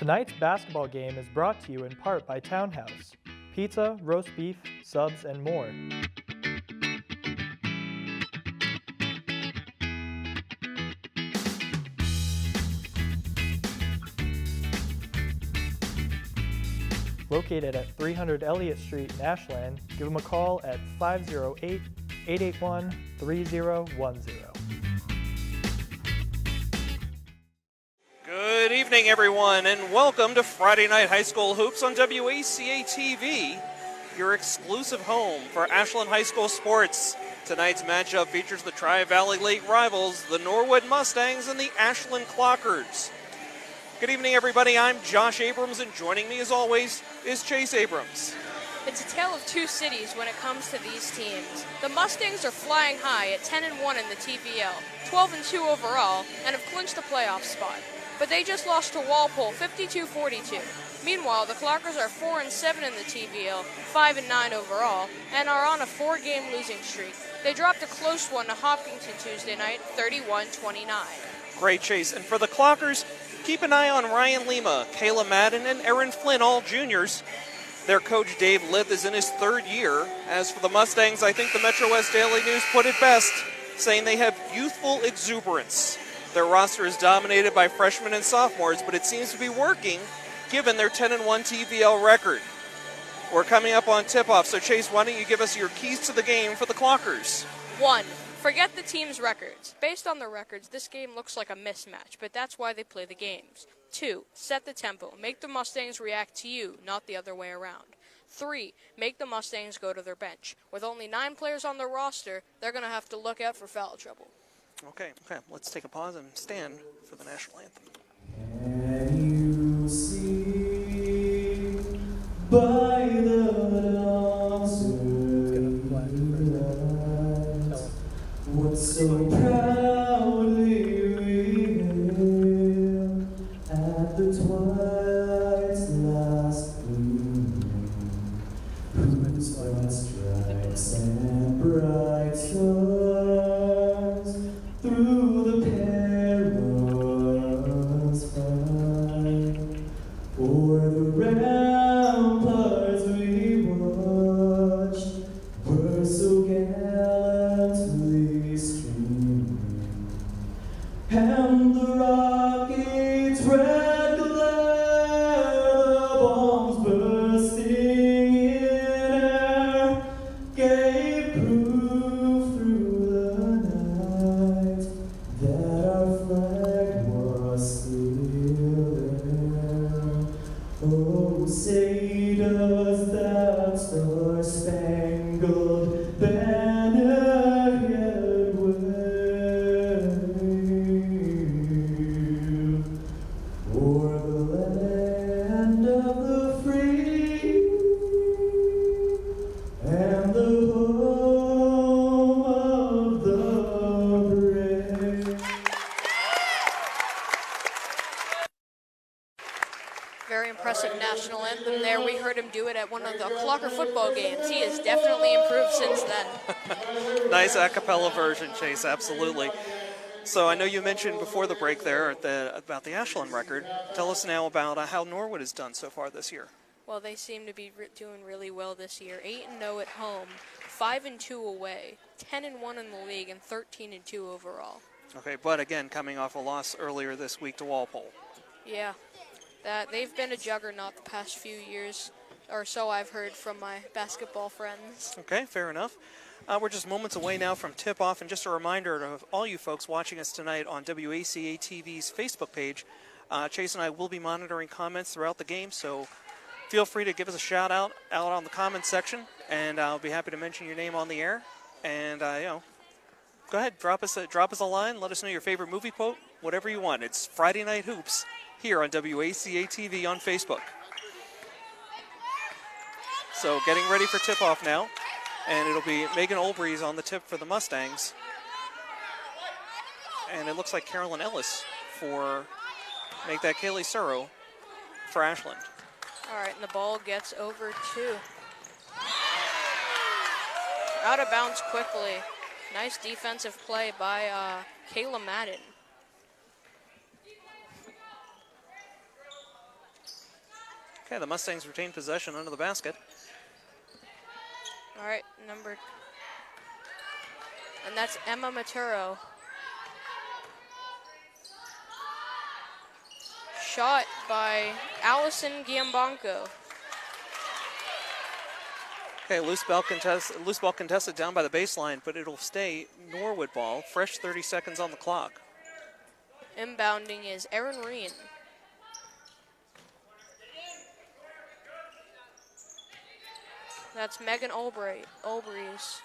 Tonight's basketball game is brought to you in part by Townhouse. Pizza, roast beef, subs, and more. Located at 300 Elliott Street in Ashland, give them a call at 508-881-3010. Good evening, everyone, and welcome to Friday Night High School Hoops on WACA-TV, your exclusive home for Ashland High School sports. Tonight's matchup features the Tri-Valley League rivals, the Norwood Mustangs and the Ashland Clockers. Good evening, everybody. I'm Josh Abrams, and joining me, as always, is Chase Abrams. It's a tale of two cities when it comes to these teams. The Mustangs are flying high at 10-1 in the TVL, 12-2 overall, and have clinched a playoff spot. But they just lost to Walpole 52-42. Meanwhile, the Clockers are 4-7 in the TVL, 5-9 overall, and are on a 4-game losing streak. They dropped a close one to Hopkinton Tuesday night, 31-29. Great, Chase. And for the Clockers, keep an eye on Ryan Lima, Kayla Madden, and Aaron Flynn, all juniors. Their coach, Dave Lith, is in his third year. As for the Mustangs, I think the Metro West Daily News put it best, saying they have youthful exuberance. Their roster is dominated by freshmen and sophomores, but it seems to be working given their 10-1 TVL record. We're coming up on tip-off, so Chase, why don't you give us your keys to the game for the Clockers? 1. Forget the team's records. Based on their records, this game looks like a mismatch, but that's why they play the games. 2. Set the tempo. Make the Mustangs react to you, not the other way around. 3. Make the Mustangs go to their bench. With only 9 players on their roster, they're going to have to look out for foul trouble. Okay, let's take a pause and stand for the national anthem. Can you see by the dawn's early light what so proudly we hailed at the twilight's last gleaming, whose bright stripes and bright stars through the perilous fight, o'er the ramparts we watched, were so gallantly streaming, and the rockets' red glare, the bombs bursting in air, gave proof through the night that our flag was still there. Oh, say does that star-spangled banner yet wave o'er the land of the free and the home of the brave. Very impressive national anthem there. We heard him do it at one of the Clocker football games. He has definitely improved since then. Nice a cappella version, Chase, absolutely. So I know you mentioned before the break there about the Ashland record. Tell us now about how Norwood has done so far this year. Well, they seem to be doing really well this year. 8-0 at home, 5-2 away, 10-1 in the league, and 13-2 overall. Okay, but again, coming off a loss earlier this week to Walpole. Yeah, they've been a juggernaut the past few years, or so I've heard from my basketball friends. Okay, fair enough. We're just moments away now from tip-off, and just a reminder to all you folks watching us tonight on WACA-TV's Facebook page, Chase and I will be monitoring comments throughout the game, so feel free to give us a shout-out on the comments section, and I'll be happy to mention your name on the air. And, go ahead, drop us a line, let us know your favorite movie quote, whatever you want. It's Friday Night Hoops here on WACA-TV on Facebook. So getting ready for tip-off now. And it'll be Megan Olbreeze on the tip for the Mustangs. And it looks like Carolyn Ellis make that Kaylee Suro for Ashland. All right, and the ball gets over two. Out of bounds quickly. Nice defensive play by Kayla Madden. Okay, the Mustangs retain possession under the basket. All right, and that's Emma Maturo. Shot by Allison Giambanco. Okay, loose ball contested down by the baseline, but it'll stay Norwood ball. Fresh 30 seconds on the clock. Inbounding is Erin Reen. That's Megan Olbrys.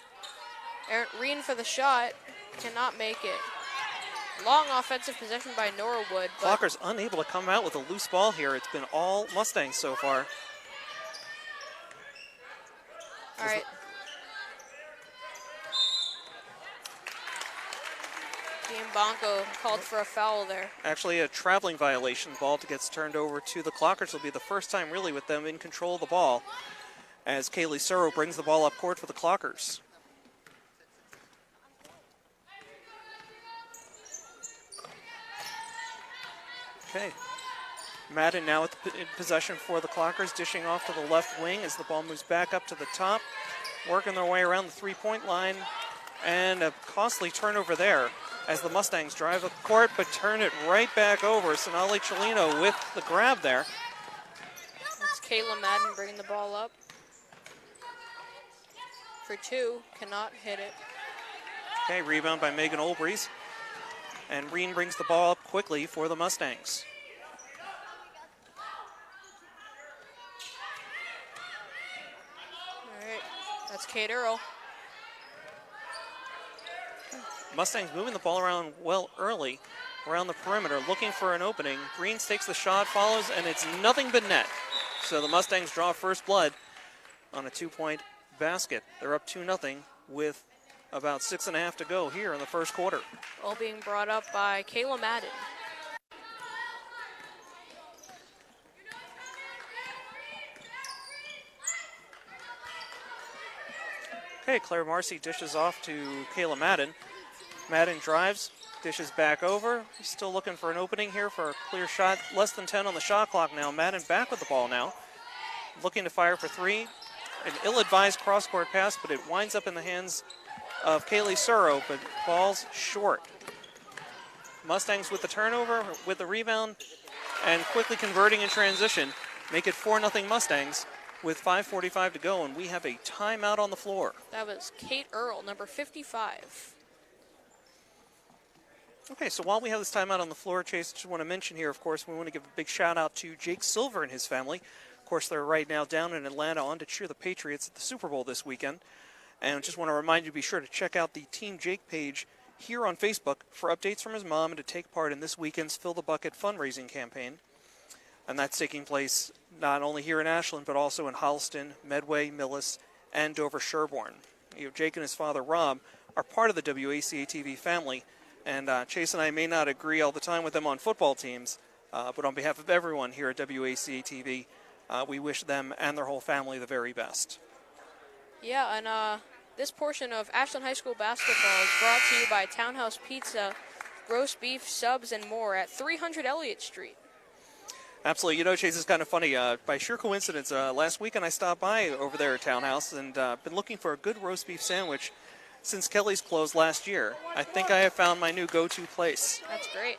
Reen for the shot, cannot make it. Long offensive possession by Norwood. Clockers unable to come out with a loose ball here. It's been all Mustangs so far. All right. Giambanco called for a foul there. Actually, a traveling violation. Ball gets turned over to the Clockers. Will be the first time really with them in control of the ball as Kaylee Suro brings the ball up court for the Clockers. Okay. Madden now in possession for the Clockers, dishing off to the left wing as the ball moves back up to the top, working their way around the three-point line, and a costly turnover there as the Mustangs drive up court but turn it right back over. Sonali Chelino with the grab there. That's Kayla Madden bringing the ball up for two, cannot hit it. Okay, rebound by Megan Olbrys. And Reen brings the ball up quickly for the Mustangs. All right, that's Kate Earl. Mustangs moving the ball around well early around the perimeter, looking for an opening. Reen takes the shot, follows, and it's nothing but net. So the Mustangs draw first blood on a two-point basket. They're up 2-0 with about 6.5 to go here in the first quarter. All being brought up by Kayla Madden. Okay, Claire Marcy dishes off to Kayla Madden. Madden drives, dishes back over. He's still looking for an opening here for a clear shot. Less than 10 on the shot clock now. Madden back with the ball now. Looking to fire for three. An ill-advised cross-court pass, but it winds up in the hands of Kaylee Suro, but ball's short. Mustangs with the turnover, with the rebound, and quickly converting in transition. Make it 4-0 Mustangs with 5:45 to go, and we have a timeout on the floor. That was Kate Earl, number 55. Okay, so while we have this timeout on the floor, Chase, just want to mention here, of course, we want to give a big shout out to Jake Silver and his family. Of course, they're right now down in Atlanta on to cheer the Patriots at the Super Bowl this weekend. And just want to remind you, be sure to check out the Team Jake page here on Facebook for updates from his mom and to take part in this weekend's Fill the Bucket fundraising campaign. And that's taking place not only here in Ashland, but also in Holliston, Medway, Millis, and Dover-Sherborne. Jake and his father, Rob, are part of the WACA-TV family. And Chase and I may not agree all the time with them on football teams, but on behalf of everyone here at WACA-TV, we wish them and their whole family the very best. Yeah, and this portion of Ashland High School basketball is brought to you by Townhouse Pizza, roast beef, subs, and more at 300 Elliott Street. Absolutely. Chase, it's kind of funny. By sheer coincidence, last weekend I stopped by over there at Townhouse and been looking for a good roast beef sandwich since Kelly's closed last year. I think I have found my new go-to place. That's great.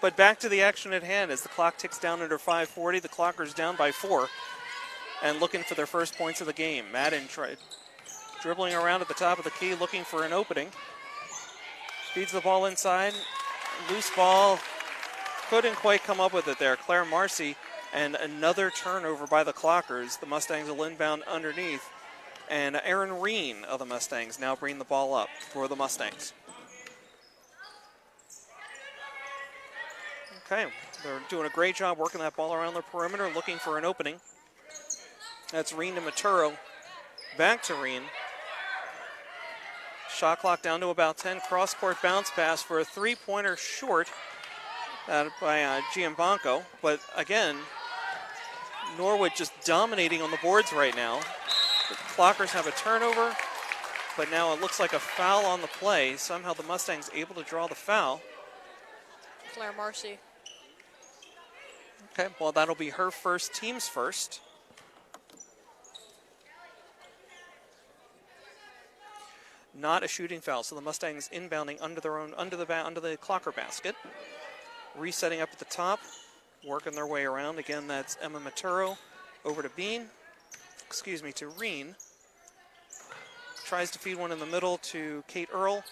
But back to the action at hand as the clock ticks down under 5:40. The Clockers down by 4 and looking for their first points of the game. Madden dribbling around at the top of the key, looking for an opening. Feeds the ball inside. Loose ball. Couldn't quite come up with it there. Claire Marcy, and another turnover by the Clockers. The Mustangs will inbound underneath. And Erin Reen of the Mustangs now bring the ball up for the Mustangs. Okay, they're doing a great job working that ball around the perimeter, looking for an opening. That's Reen to Maturo. Back to Reen. Shot clock down to about 10. Cross-court bounce pass for a three-pointer short by Giambanco. But again, Norwood just dominating on the boards right now. The Clockers have a turnover, but now it looks like a foul on the play. Somehow the Mustangs able to draw the foul. Claire Marcy. Okay, well, that'll be her first, team's first. Not a shooting foul, so the Mustangs inbounding under the Clocker basket. Resetting up at the top, working their way around. Again, that's Emma Maturo over to to Reen. Tries to feed one in the middle to Kate Earl.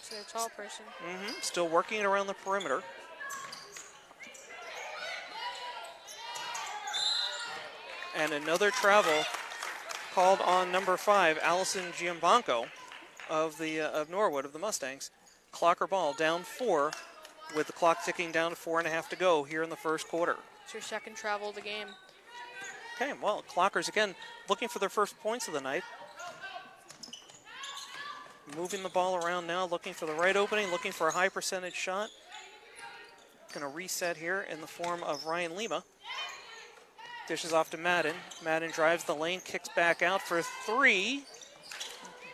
To a tall person. Still working it around the perimeter. And another travel called on number 5, Allison Giambanco of Norwood of the Mustangs. Clocker ball down 4 with the clock ticking down to 4.5 to go here in the first quarter. It's her second travel of the game. Okay, well, Clockers again looking for their first points of the night. Moving the ball around now, looking for the right opening, looking for a high percentage shot. Going to reset here in the form of Ryan Lima. Dishes off to Madden. Madden drives the lane, kicks back out for 3.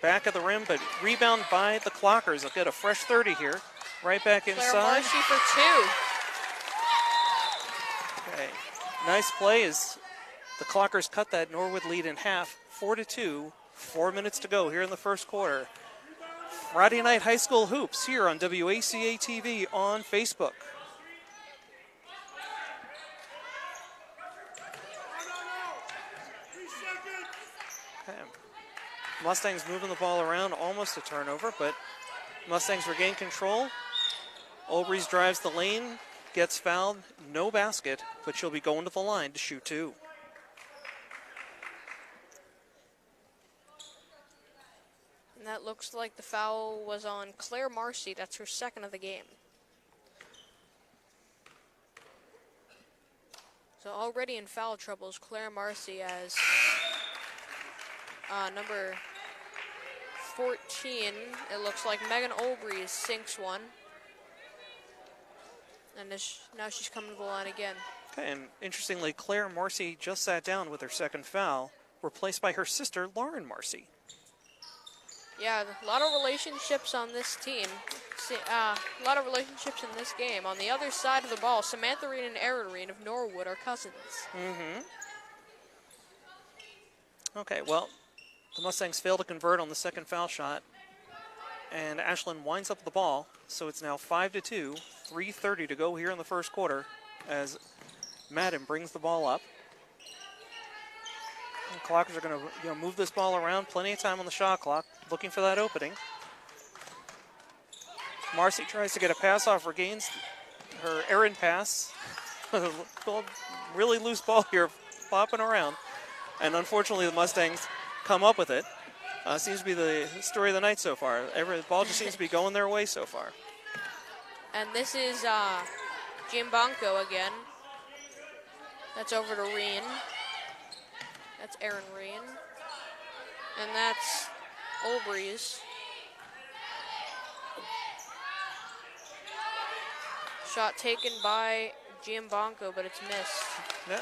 Back of the rim, but rebound by the Clockers. They'll get a fresh 30 here. Right back inside. Claire Marcy for 2. Okay, nice play as the Clockers cut that Norwood lead in half, 4-2. 4 minutes to go here in the first quarter. Friday Night High School Hoops here on WACA-TV on Facebook. Okay. Mustangs moving the ball around, almost a turnover, but Mustangs regain control. Olbreys drives the lane, gets fouled, no basket, but she'll be going to the line to shoot 2. And that looks like the foul was on Claire Marcy. That's her second of the game. So already in foul trouble is Claire Marcy as number 14. It looks like Megan Olbreys sinks one. And now she's coming to the line again. Okay, and interestingly, Claire Marcy just sat down with her second foul, replaced by her sister, Lauren Marcy. Yeah, a lot of relationships on this team. A lot of relationships in this game. On the other side of the ball, Samantha Reen and Erin Reen of Norwood are cousins. Okay, well, the Mustangs fail to convert on the second foul shot. And Ashlyn winds up the ball, so it's now 5-2, 3:30 to go here in the first quarter as Madden brings the ball up. And Clockers are going to move this ball around, plenty of time on the shot clock, looking for that opening. Marcy tries to get a pass off, regains her errant pass. Really loose ball here, flopping around. And unfortunately, the Mustangs come up with it. Seems to be the story of the night so far. The ball just seems to be going their way so far. And this is Giambanco again. That's over to Reen. That's Erin Reen. And that's Olbreys. Shot taken by Giambanco, but it's missed. Yeah.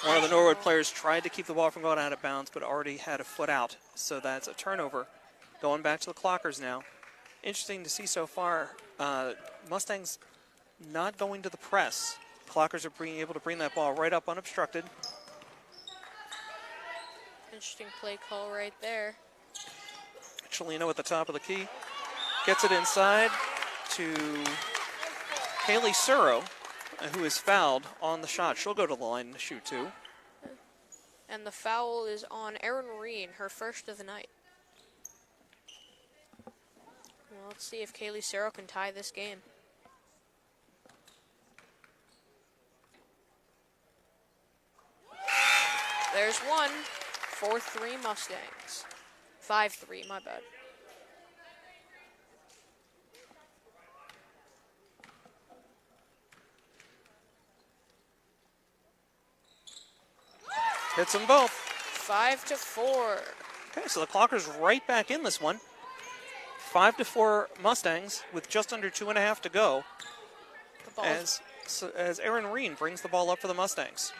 One of the Norwood players tried to keep the ball from going out of bounds, but already had a foot out. So that's a turnover. Going back to the Clockers now. Interesting to see so far. Mustangs not going to the press. Clockers are being able to bring that ball right up unobstructed. Interesting play call right there. Chelino at the top of the key. Gets it inside to Kaylee Suro, who is fouled on the shot. She'll go to the line to shoot 2. And the foul is on Erin Reen, her first of the night. Well, let's see if Kaylee Suro can tie this game. There's one. 4-3 Mustangs. 5-3, my bad. Hits them both. 5-4. Okay, so the Clockers right back in this one. 5-4 Mustangs with just under 2.5 to go. As Erin Reen brings the ball up for the Mustangs.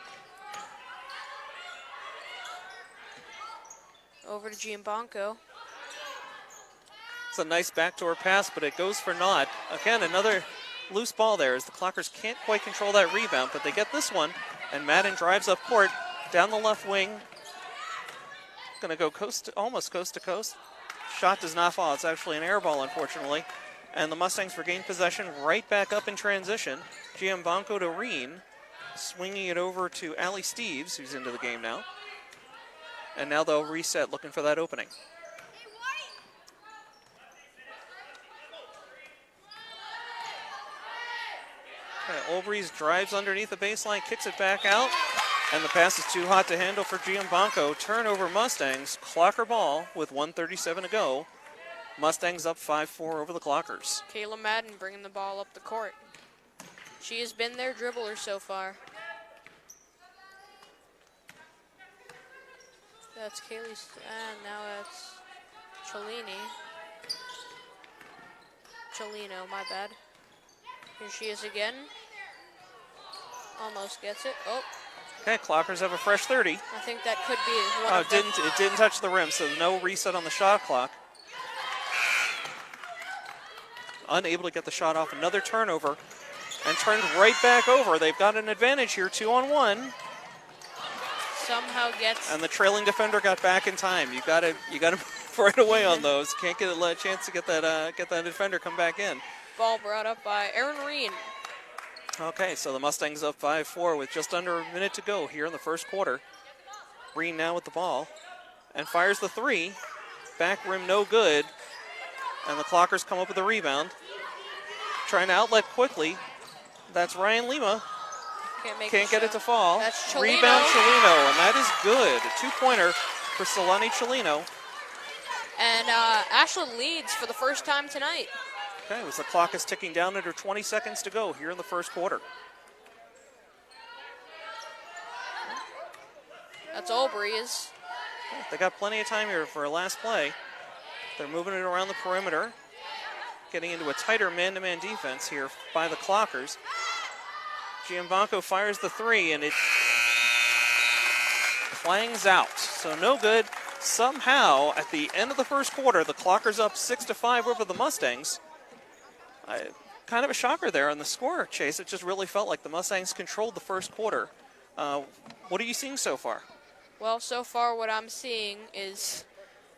Over to Giambanco. It's a nice backdoor pass, but it goes for naught. Again, another loose ball there as the Clockers can't quite control that rebound, but they get this one, and Madden drives up court down the left wing. Going to go almost coast to coast. Shot does not fall. It's actually an air ball, unfortunately. And the Mustangs regain possession right back up in transition. Giambanco to Reen, swinging it over to Allie Steves, who's into the game now. And now they'll reset, looking for that opening. Okay, Olbreeze drives underneath the baseline, kicks it back out, and the pass is too hot to handle for Giambanco. Turnover Mustangs, Clocker ball with 1:37 to go. Mustangs up 5-4 over the Clockers. Kayla Madden bringing the ball up the court. She has been their dribbler so far. That's Kaylee's, and now it's Cholino, my bad. Here she is again. Almost gets it. Oh. Okay, Clockers have a fresh 30. I think that could be one of them. It didn't touch the rim, so no reset on the shot clock. Unable to get the shot off. Another turnover, and turned right back over. They've got an advantage here, 2-on-1. Somehow gets. And the trailing defender got back in time. You got to move right away on those. Can't get a chance to get that defender come back in. Ball brought up by Erin Reen. Okay, so the Mustangs up 5-4 with just under a minute to go here in the first quarter. Reen now with the ball and fires the three. Back rim no good. And the Clockers come up with a rebound. Trying to outlet quickly. That's Ryan Lima. Can't get it to fall. That's Cholino. Rebound Cholino, and that is good. A two-pointer for Solani Cholino. And Ashland leads for the first time tonight. Okay, as the clock is ticking down under 20 seconds to go here in the first quarter. That's Olbreeze. They got plenty of time here for a last play. They're moving it around the perimeter, getting into a tighter man-to-man defense here by the Clockers. Giambanco fires the three, and it clangs out. So no good. Somehow, at the end of the first quarter, the Clockers up 6-5 over the Mustangs. Kind of a shocker there on the score, Chase. It just really felt like the Mustangs controlled the first quarter. What are you seeing so far? Well, so far what I'm seeing is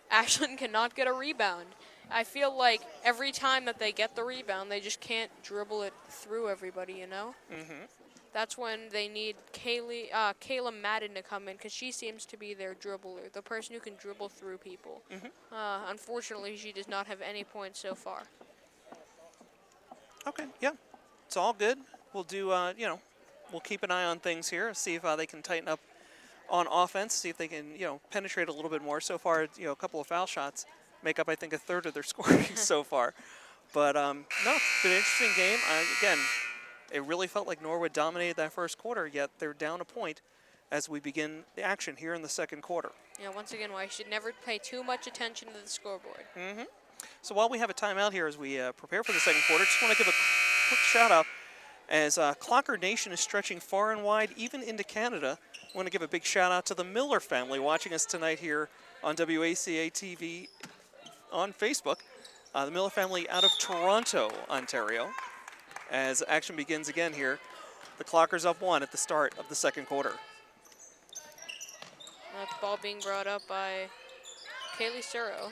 Ashland cannot get a rebound. I feel like every time that they get the rebound, they just can't dribble it through everybody, you know? Mm-hmm. That's when they need Kayla Madden to come in, because she seems to be their dribbler, the person who can dribble through people. Mm-hmm. Unfortunately, she does not have any points so far. Okay, yeah, it's all good. We'll do, we'll keep an eye on things here, see if they can tighten up on offense, see if they can, penetrate a little bit more. So far, a couple of foul shots make up, I think, a third of their scoring so far. But, no, it's been an interesting game. Again, it really felt like Norwood dominated that first quarter, yet they're down a point as we begin the action here in the second quarter. Yeah, once again, why you should never pay too much attention to the scoreboard. Mm-hmm. So while we have a timeout here as we prepare for the second quarter, just want to give a quick shout-out as Clocker Nation is stretching far and wide, even into Canada. I want to give a big shout-out to the Miller family watching us tonight here on WACA-TV on Facebook. The Miller family out of Toronto, Ontario. As action begins again here, the Clockers up 1 at the start of the second quarter. That ball being brought up by Kaylee Suro.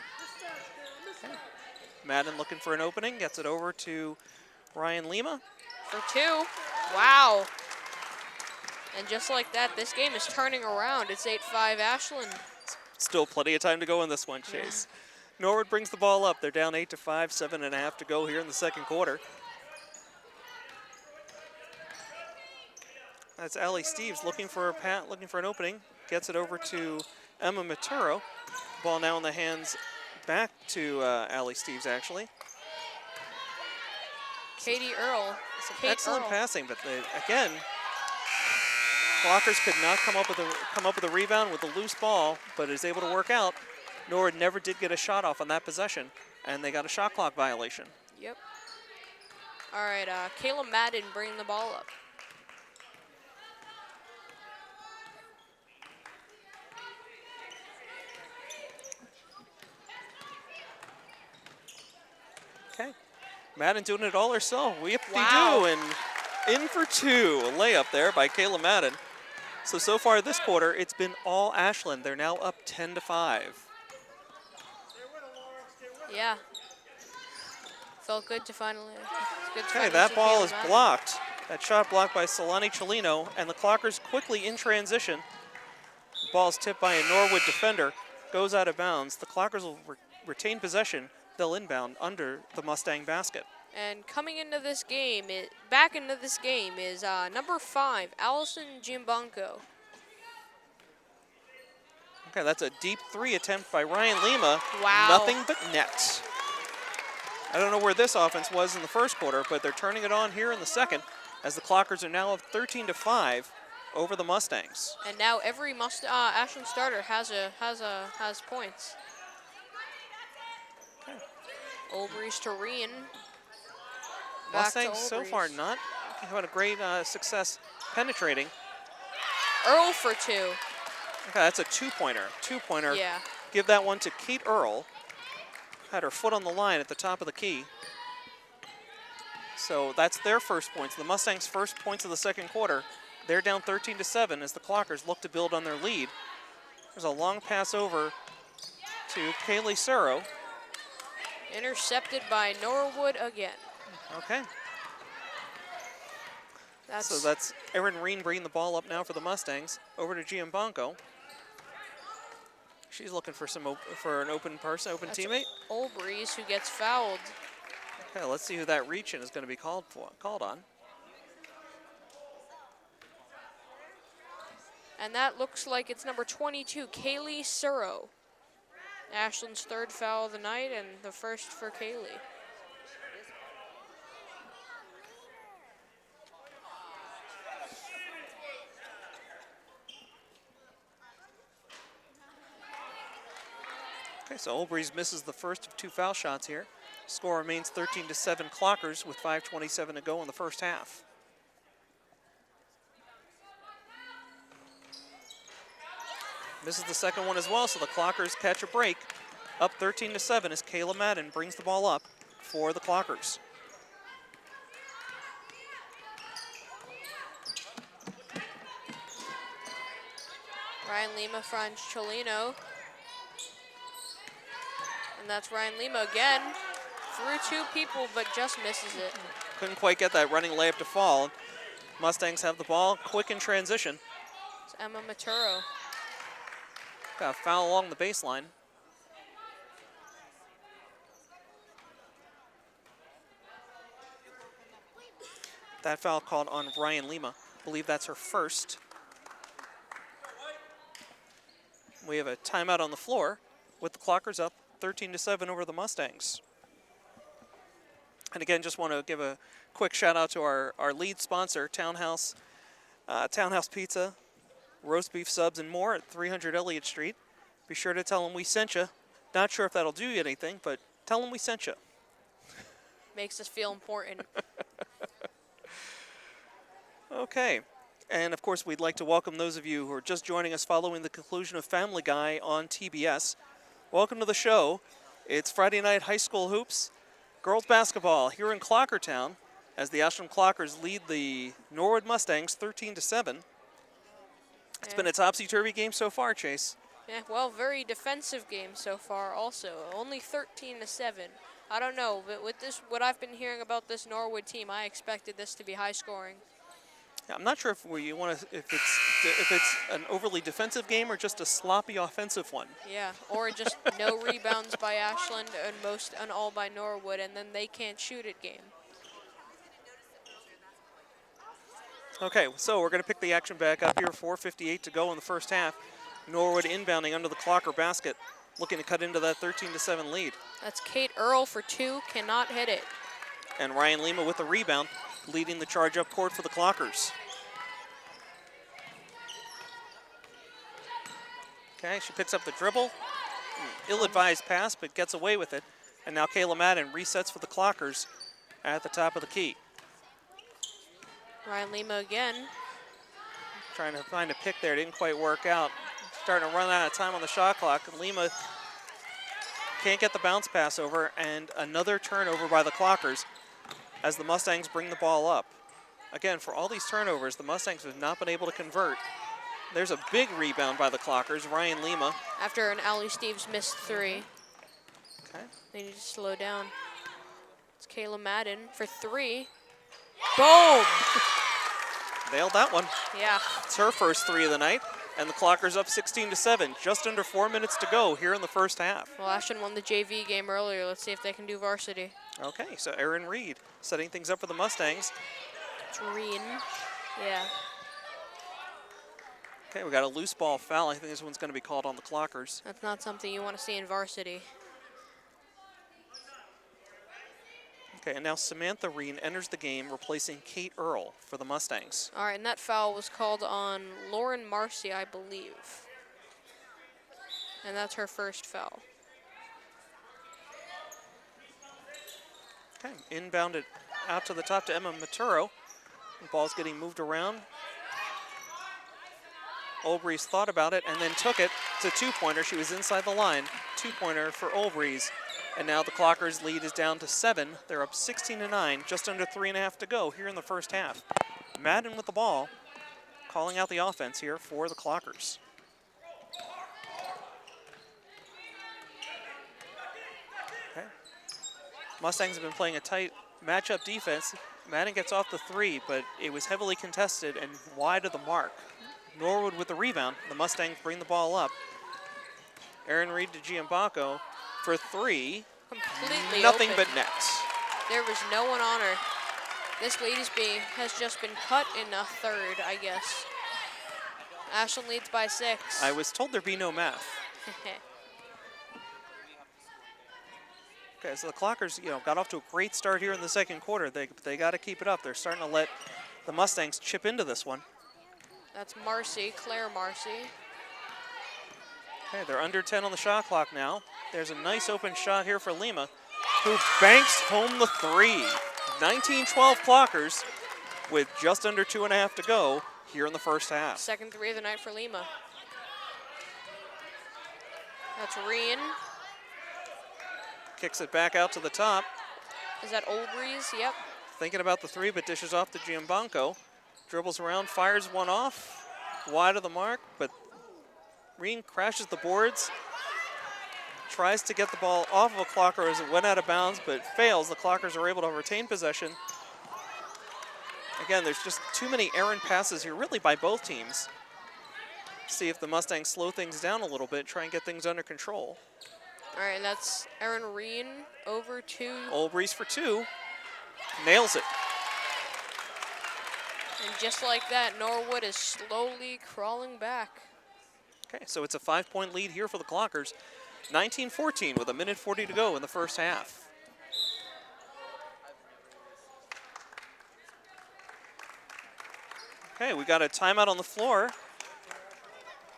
Madden looking for an opening, gets it over to Ryan Lima. For two. Wow. And just like that, this game is turning around. It's 8-5 Ashland. Still plenty of time to go in this one, Chase. Yeah. Norwood brings the ball up. They're down 8-5, 7.5 to go here in the second quarter. That's Allie Steves looking for an opening. Gets it over to Emma Maturo. Ball now in the hands back to Allie Steves, actually. Katie Earl. Excellent passing, but again, Clockers could not come up with a rebound with a loose ball, but is able to work out. Norwood never did get a shot off on that possession, and they got a shot clock violation. Yep. All right, Kayla Madden bringing the ball up. Madden doing it all herself. Whip-de-doo, Wow. and in for two. A layup there by Kayla Madden. So far this quarter, it's been all Ashland. They're now up 10-5. Yeah. Felt good to finally. It's good to Okay, finally that see ball Kayla is Madden. blocked. That shot blocked by Solani Cholino, and the Clockers quickly in transition. The ball is tipped by a Norwood defender, goes out of bounds. The Clockers will retain possession. They'll inbound under the Mustang basket. And coming into this game, back into this game is number 5, Allison Giambanco. Okay, that's a deep three attempt by Ryan Lima. Wow. Nothing but net. I don't know where this offense was in the first quarter, but they're turning it on here in the second, as the Clockers are now up 13-5 over the Mustangs. And now every Ashland starter has points. Okay. Olbrys to Reen. Back to Mustangs so far Olbrys. not having a great success penetrating. Earl for 2. Okay, that's a two-pointer. Two-pointer. Yeah. Give that one to Kate Earl. Had her foot on the line at the top of the key. So that's their first points. The Mustangs' first points of the second quarter. They're down 13-7 as the Clockers look to build on their lead. There's a long pass over to Kaylee Suro. Intercepted by Norwood again. Okay. That's So that's Erin Reen bringing the ball up now for the Mustangs. Over to Giambanco. She's looking for an open teammate. Olbrys who gets fouled. Okay, let's see who that reach-in is going to be called on. And that looks like it's number 22, Kaylee Suro. Ashland's 3rd foul of the night and the first for Kaylee. Okay, so Olbrys misses the first of 2 foul shots here. Score remains 13-7 Clockers with 5:27 to go in the first half. Misses the second one as well, so the Clockers catch a break. Up 13-7 as Kayla Madden brings the ball up for the Clockers. Ryan Lima finds Cholino. And that's Ryan Lima again. Through 2 people, but just misses it. Couldn't quite get that running layup to fall. Mustangs have the ball, quick in transition. It's Emma Maturo. Got a foul along the baseline. That foul called on Ryan Lima. I believe that's her first. We have a timeout on the floor with the Clockers up 13-7 over the Mustangs. And again, just want to give a quick shout out to our lead sponsor, Townhouse Pizza, roast beef subs, and more at 300 Elliott Street. Be sure to tell them we sent you. Not sure if that'll do you anything, but tell them we sent you. Makes us feel important. Okay. And of course, we'd like to welcome those of you who are just joining us following the conclusion of Family Guy on TBS. Welcome to the show. It's Friday night high school hoops, girls basketball here in Clockertown as the Ashland Clockers lead the Norwood Mustangs 13-7. It's been a topsy-turvy game so far, Chase. Yeah, well, very defensive game so far also. Only 13-7. I don't know, but with this, what I've been hearing about this Norwood team, I expected this to be high scoring. I'm not sure if it's an overly defensive game or just a sloppy offensive one. Yeah, or just no rebounds by Ashland and all by Norwood, and then they can't shoot it game. Okay, so we're going to pick the action back up here. 4:58 to go in the first half. Norwood inbounding under the Clocker basket, looking to cut into that 13-7 lead. That's Kate Earl for 2, cannot hit it. And Ryan Lima with the rebound, leading the charge up court for the Clockers. Okay, she picks up the dribble. Ill-advised pass, but gets away with it. And now Kayla Madden resets for the Clockers at the top of the key. Ryan Lima again. Trying to find a pick there, didn't quite work out. Starting to run out of time on the shot clock. Lima can't get the bounce pass over, and another turnover by the Clockers. as the Mustangs bring the ball up. Again, for all these turnovers, the Mustangs have not been able to convert. There's a big rebound by the Clockers, Ryan Lima. After an Allie Steves missed 3. Okay. They need to slow down. It's Kayla Madden for 3. Boom! Nailed that one. Yeah. It's her first 3 of the night, and the Clockers up 16-7. Just under 4 minutes to go here in the first half. Well, Ashton won the JV game earlier. Let's see if they can do varsity. Okay, so Erin Reed setting things up for the Mustangs. It's Reen. Yeah. Okay, we got a loose ball foul. I think this one's going to be called on the Clockers. That's not something you want to see in varsity. Okay, and now Samantha Reen enters the game, replacing Kate Earl for the Mustangs. All right, and that foul was called on Lauren Marcy, I believe. And that's her first foul. Okay, inbounded out to the top to Emma Maturo. The ball's getting moved around. Olbreeze thought about it and then took it. It's a two-pointer. She was inside the line. Two-pointer for Olbreeze. And now the Clockers' lead is down to 7. They're up 16-9, just under 3.5 to go here in the first half. Madden with the ball, calling out the offense here for the Clockers. Okay. Mustangs have been playing a tight matchup defense. Madden gets off the 3, but it was heavily contested and wide of the mark. Norwood with the rebound. The Mustangs bring the ball up. Erin Reed to Giambacco for 3. Completely Nothing open. but nets. There was no one on her. This lead has just been cut in a third, I guess. Ashland leads by 6. I was told there'd be no math. Okay, so the Clockers, got off to a great start here in the second quarter. They got to keep it up. They're starting to let the Mustangs chip into this one. That's Marcy, Claire Marcy. Okay, they're under 10 on the shot clock now. There's a nice open shot here for Lima, who banks home the 3. 19-12 Clockers with just under 2.5 to go here in the first half. Second 3 of the night for Lima. That's Reen. Kicks it back out to the top. Is that Olbreeze? Yep. Thinking about the 3, but dishes off to Giambacco. Dribbles around, fires one off. Wide of the mark, but Reen crashes the boards. Tries to get the ball off of a Clocker as it went out of bounds, but fails. The Clockers are able to retain possession. Again, there's just too many errant passes here, really by both teams. See if the Mustangs slow things down a little bit, try and get things under control. All right, and that's Erin Reen over to Olbreeze for 2. Nails it. And just like that, Norwood is slowly crawling back. Okay, so it's a 5-point lead here for the Clockers. 19-14 with 1:40 to go in the first half. Okay, we got a timeout on the floor.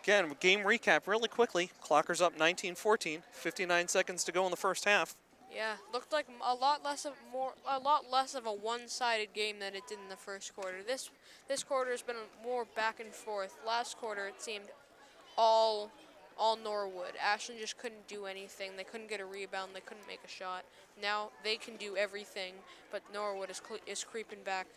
Again, game recap really quickly. Clockers up 19-14, 59 seconds to go in the first half. Yeah, looked like a lot less of a one-sided game than it did in the first quarter. This quarter has been more back and forth. Last quarter it seemed all Norwood. Ashland just couldn't do anything. They couldn't get a rebound. They couldn't make a shot. Now they can do everything, but Norwood is creeping back.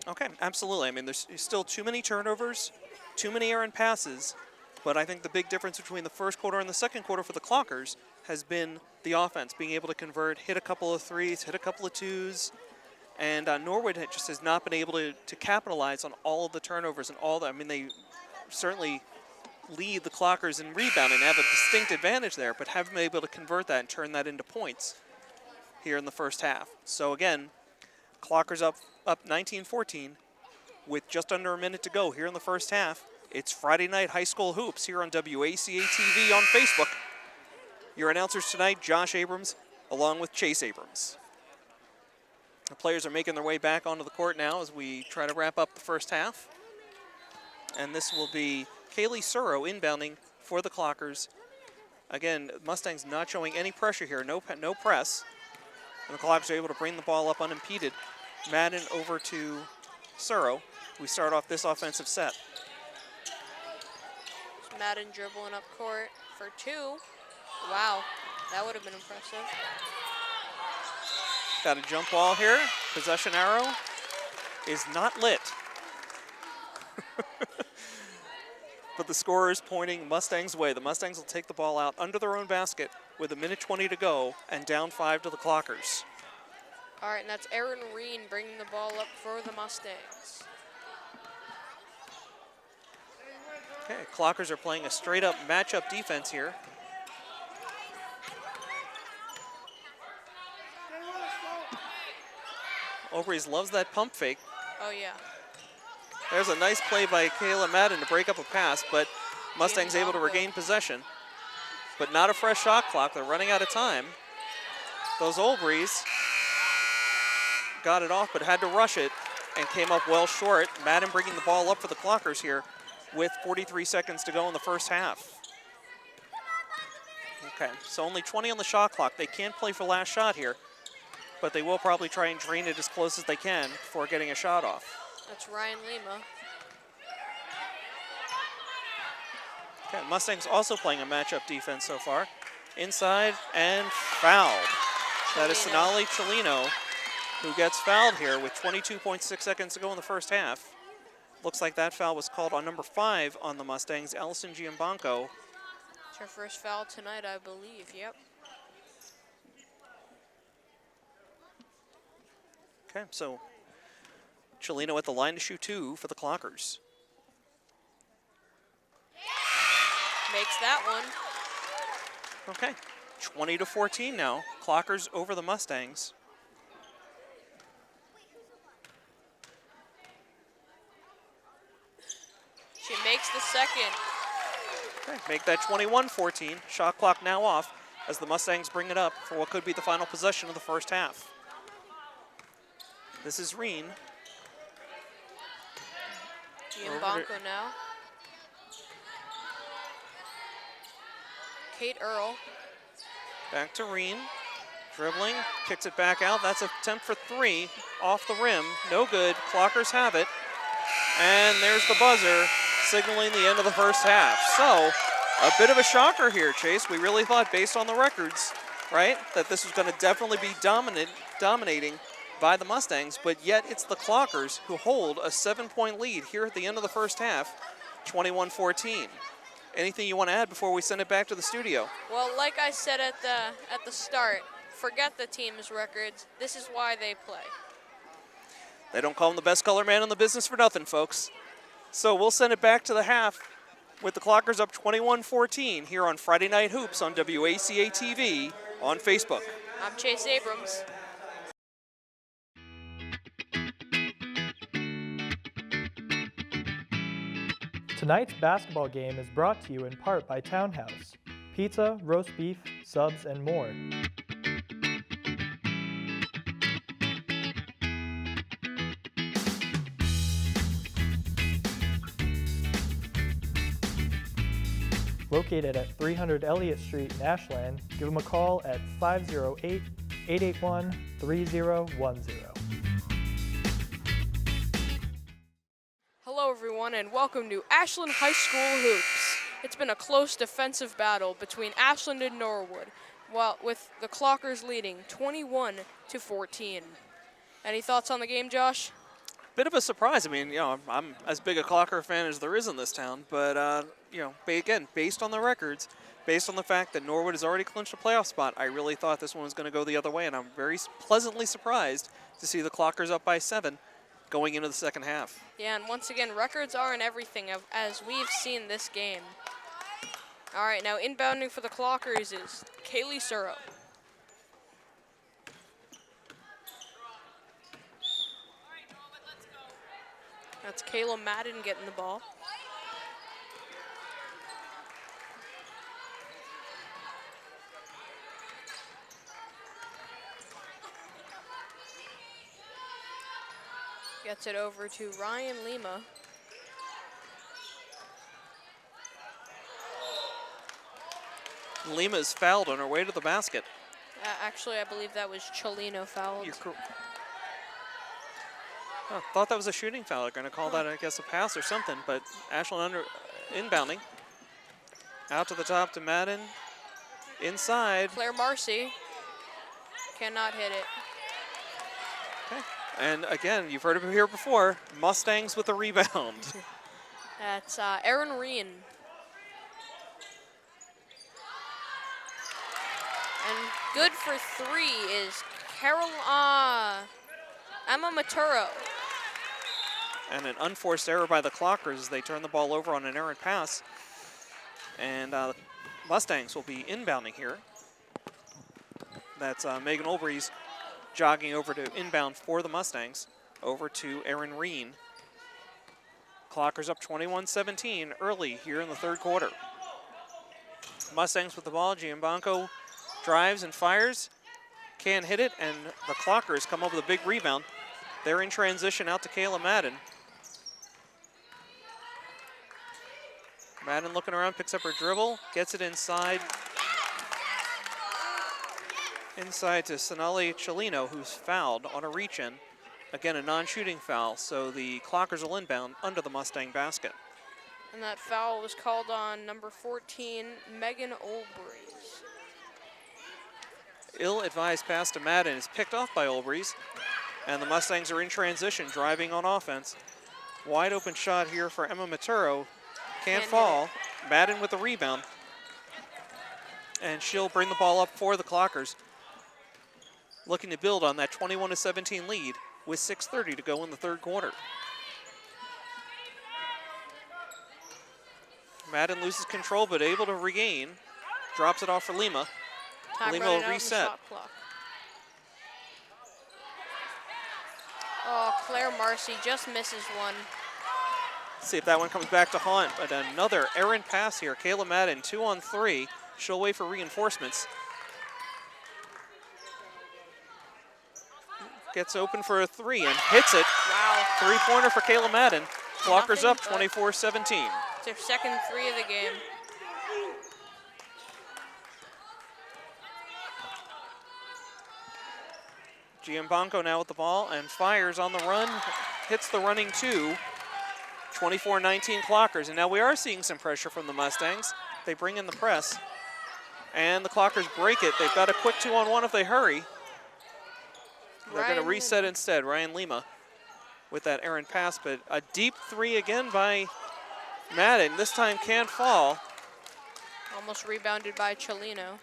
Okay, absolutely. I mean, there's still too many turnovers, too many errant passes, but I think the big difference between the first quarter and the second quarter for the Clockers has been the offense, being able to convert, hit a couple of 3s, hit a couple of 2s, and Norwood just has not been able to capitalize on all of the turnovers and all that. I mean, they certainly lead the Clockers in rebounding, have a distinct advantage there, but haven't been able to convert that and turn that into points here in the first half. So again, Clockers up 19-14 with just under a minute to go here in the first half. It's Friday Night High School Hoops here on WACA-TV on Facebook. Your announcers tonight, Josh Abrams, along with Chase Abrams. The players are making their way back onto the court now as we try to wrap up the first half. And this will be Kaylee Suro inbounding for the Clockers. Again, Mustangs not showing any pressure here, no press. And the Clockers are able to bring the ball up unimpeded. Madden over to Suro. We start off this offensive set. Madden dribbling up court for 2. Wow, that would have been impressive. Got a jump ball here. Possession arrow is not lit. But the scorer is pointing Mustangs' way. The Mustangs will take the ball out under their own basket with 1:20 to go and down 5 to the Clockers. All right, and that's Aaron Reen bringing the ball up for the Mustangs. Okay, Clockers are playing a straight-up matchup defense here. Obrys loves that pump fake. Oh, yeah. There's a nice play by Kayla Madden to break up a pass, but Mustangs able to regain possession. But not a fresh shot clock. They're running out of time. Those Obrys got it off, but had to rush it and came up well short. Madden bringing the ball up for the Clockers here with 43 seconds to go in the first half. Okay, so only 20 on the shot clock. They can't play for last shot here, but they will probably try and drain it as close as they can before getting a shot off. That's Ryan Lima. Okay, Mustangs also playing a matchup defense so far. Inside and fouled. That is Sonali Chelino who gets fouled here with 22.6 seconds to go in the first half. Looks like that foul was called on number 5 on the Mustangs, Allison Giambanco. It's her first foul tonight, I believe. Yep. Okay, so Chelino at the line to shoot 2 for the Clockers. Makes that one. Okay, 20-14 now. Clockers over the Mustangs. She makes the second. Okay, make that 21-14. Shot clock now off as the Mustangs bring it up for what could be the final possession of the first half. This is Reen. Giambanco now. Kate Earl. Back to Reen. Dribbling, kicks it back out. That's an attempt for 3 off the rim. No good. Clockers have it. And there's the buzzer signaling the end of the first half. So, a bit of a shocker here, Chase. We really thought, based on the records, right, that this was going to definitely be dominating by the Mustangs, but yet it's the Clockers who hold a 7-point lead here at the end of the first half, 21-14. Anything you want to add before we send it back to the studio? Well, like I said at the start, forget the team's records. This is why they play. They don't call him the best color man in the business for nothing, folks. So we'll send it back to the half with the Clockers up 21-14 here on Friday Night Hoops on WACA-TV on Facebook. I'm Chase Abrams. Tonight's basketball game is brought to you in part by Townhouse. Pizza, roast beef, subs, and more. Located at 300 Elliott Street in Ashland, give them a call at 508-881-3010. Hello everyone and welcome to Ashland High School Hoops. It's been a close defensive battle between Ashland and Norwood, with the Clockers leading 21-14. Any thoughts on the game, Josh? Bit of a surprise. I mean, you know, I'm as big a Clocker fan as there is in this town, but you know, again, based on the records, based on the fact that Norwood has already clinched a playoff spot, I really thought this one was going to go the other way, and I'm very pleasantly surprised to see the Clockers up by 7 going into the second half. Yeah, and once again, records aren't everything, as we've seen this game. All right, now inbounding for the Clockers is Kaylee Suro. That's Kayla Madden getting the ball. Gets it over to Ryan Lima. Lima is fouled on her way to the basket. Actually, I believe that was Chelino fouled. Oh, thought that was a shooting foul. They're going to call that, I guess, a pass or something, but Ashland inbounding. Out to the top to Madden. Inside. Claire Marcy cannot hit it. And again, you've heard of him here before. Mustangs with the rebound. That's Aaron Reen. And good for 3 is Emma Maturo. And an unforced error by the Clockers as they turn the ball over on an errant pass. And Mustangs will be inbounding here. That's Megan Olbrys jogging over to inbound for the Mustangs. Over to Aaron Reen. Clockers up 21-17 early here in the third quarter. Mustangs with the ball. Giambanco drives and fires. Can't hit it, and the Clockers come up with a big rebound. They're in transition out to Kayla Madden. Madden looking around, picks up her dribble, gets it inside. Inside to Sonali Chelino, who's fouled on a reach-in. Again, a non-shooting foul, so the Clockers will inbound under the Mustang basket. And that foul was called on number 14, Megan Olbrys. Ill-advised pass to Madden is picked off by Olbrys, and the Mustangs are in transition, driving on offense. Wide open shot here for Emma Maturo. Can't fall. Madden with the rebound. And she'll bring the ball up for the Clockers. Looking to build on that 21-17 lead with 6:30 to go in the third quarter. Madden loses control but able to regain. Drops it off for Lima. Lima will reset. Oh, Claire Marcy just misses one. See if that one comes back to haunt, but another errant pass here. Kayla Madden, 2-on-3. She'll wait for reinforcements. Gets open for a 3 and hits it. Wow. Three-pointer for Kayla Madden. Clockers up 24-17. It's their second 3 of the game. Giambanco now with the ball and fires on the run. Hits the running 2. 24-19 Clockers, and now we are seeing some pressure from the Mustangs. They bring in the press, and the Clockers break it. They've got a quick 2-on-1 if they hurry. They're going to reset instead. Ryan Lima with that errant pass, but a deep 3 again by Madden. This time can't fall. Almost rebounded by Chelino.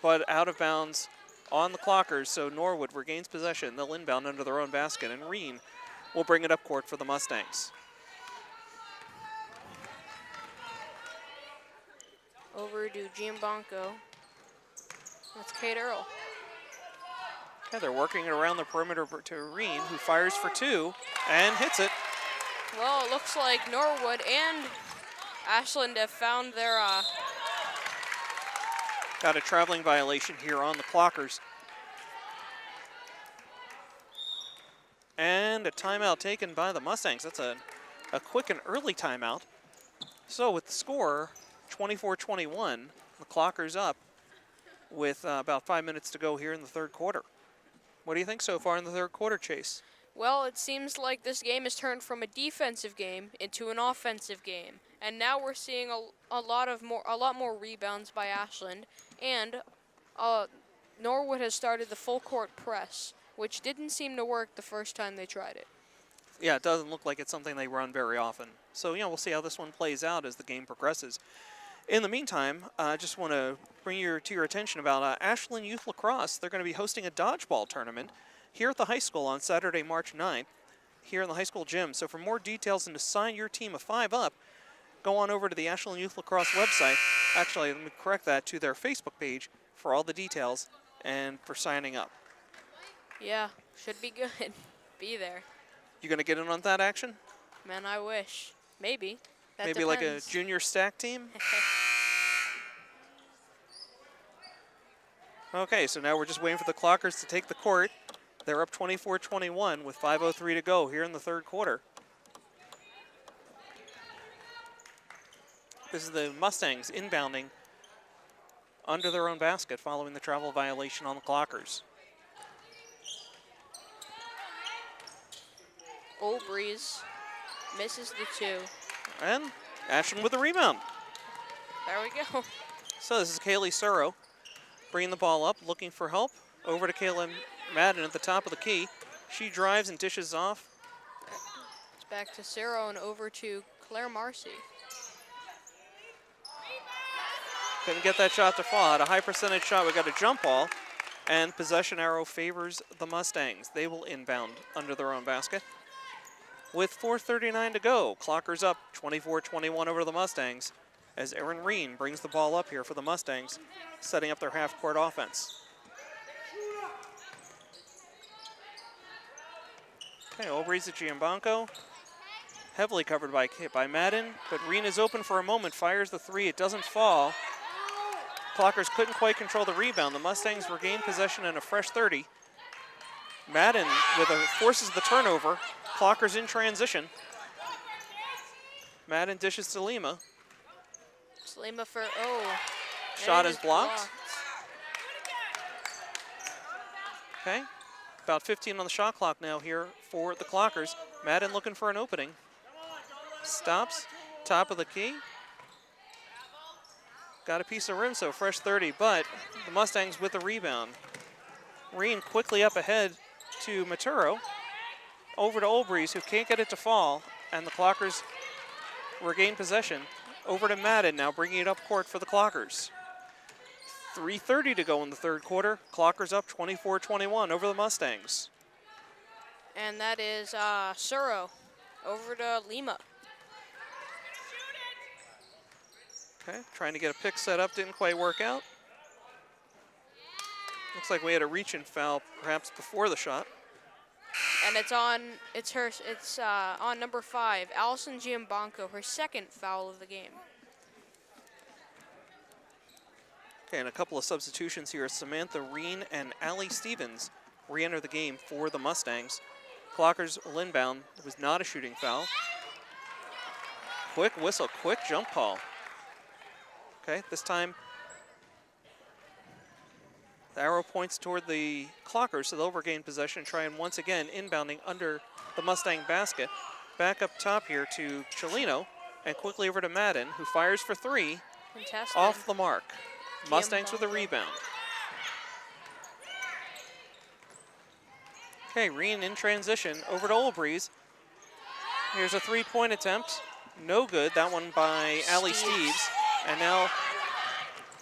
But out of bounds on the Clockers, so Norwood regains possession. They'll inbound under their own basket, and Reen will bring it up court for the Mustangs. Over to Giambanco. That's Kate Earl. Yeah, they're working it around the perimeter to Reen, who fires for 2 and hits it. Well, it looks like Norwood and Ashland have found their... Got a traveling violation here on the Clockers. And a timeout taken by the Mustangs. That's a quick and early timeout. So with the score, 24-21, the Clockers up with about 5 minutes to go here in the third quarter. What do you think so far in the third quarter, Chase? Well, it seems like this game has turned from a defensive game into an offensive game. And now we're seeing a lot more rebounds by Ashland. And Norwood has started the full court press, which didn't seem to work the first time they tried it. Yeah, it doesn't look like it's something they run very often. So, we'll see how this one plays out as the game progresses. In the meantime, I just want to bring to your attention about Ashland Youth Lacrosse. They're going to be hosting a dodgeball tournament here at the high school on Saturday, March 9th, here in the high school gym. So for more details and to sign your team of 5 up, go on over to the Ashland Youth Lacrosse website. Actually, let me correct that, to their Facebook page for all the details and for signing up. Yeah, should be good. Be there. You going to get in on that action? Man, I wish. Maybe. That Maybe depends. like a junior stack team? Okay, so now we're just waiting for the Clockers to take the court. They're up 24-21 with 5:03 to go here in the third quarter. This is the Mustangs inbounding under their own basket following the travel violation on the Clockers. Olbrys misses the 2. And Ashland with the rebound. There we go. So this is Kaylee Suro bringing the ball up, looking for help. Over to Kayla Madden at the top of the key. She drives and dishes off. It's back to Cero and over to Claire Marcy. Couldn't get that shot to fall. Had a high percentage shot. We got a jump ball, and possession arrow favors the Mustangs. They will inbound under their own basket. With 4:39 to go, Clockers up 24-21 over the Mustangs as Erin Reen brings the ball up here for the Mustangs, setting up their half-court offense. Okay, Olbrys at Giambanco. Heavily covered by Madden, but Reen is open for a moment, fires the three, it doesn't fall. Clockers couldn't quite control the rebound. The Mustangs regain possession and a fresh 30. Madden forces the turnover. Clockers in transition. Madden dishes to Lima. It's Lima for, Shot is blocked. Okay, about 15 on the shot clock now here for the Clockers. Madden looking for an opening. Stops, top of the key. Got a piece of rim, so fresh 30, but the Mustangs with the rebound. Reen quickly up ahead to Maturo. Over to Olbrys, who can't get it to fall, and the Clockers regain possession. Over to Madden now, bringing it up court for the Clockers. 3:30 to go in the third quarter. Clockers up 24-21 over the Mustangs. And that is Cero over to Lima. Okay, trying to get a pick set up, didn't quite work out. Looks like we had a reach-in foul perhaps before the shot. And it's on number 5, Allison Giambanco, her second foul of the game. Okay, and a couple of substitutions here. Samantha Reen and Allie Stevens re-enter the game for the Mustangs. Clockers will inbound. It was not a shooting foul. Quick whistle, quick jump call. Okay, this time the arrow points toward the Clockers, so they'll regain possession, trying once again inbounding under the Mustang basket. Back up top here to Chelino, and quickly over to Madden, who fires for 3. Contested. Off the mark. Mustangs with a rebound. Okay, Reen in transition, over to Olbrys. Here's a 3-point attempt. No good, that one by Allie Steves. And now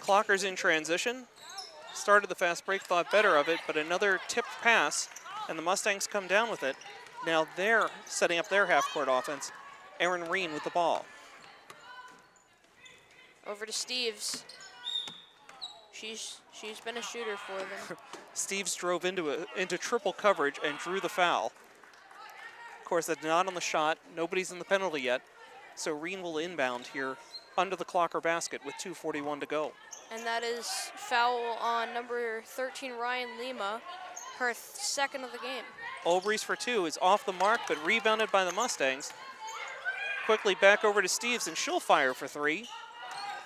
Clockers in transition. Started the fast break, thought better of it, but another tipped pass, and the Mustangs come down with it. Now they're setting up their half-court offense. Erin Reen with the ball. Over to Steves. She's been a shooter for them. Steves drove into triple coverage and drew the foul. Of course, that's not on the shot. Nobody's in the penalty yet. So Reen will inbound here under the Clocker basket with 2:41 to go. And that is foul on number 13, Ryan Lima, her second of the game. Olbrys for 2 is off the mark, but rebounded by the Mustangs. Quickly back over to Steves, and she'll fire for 3.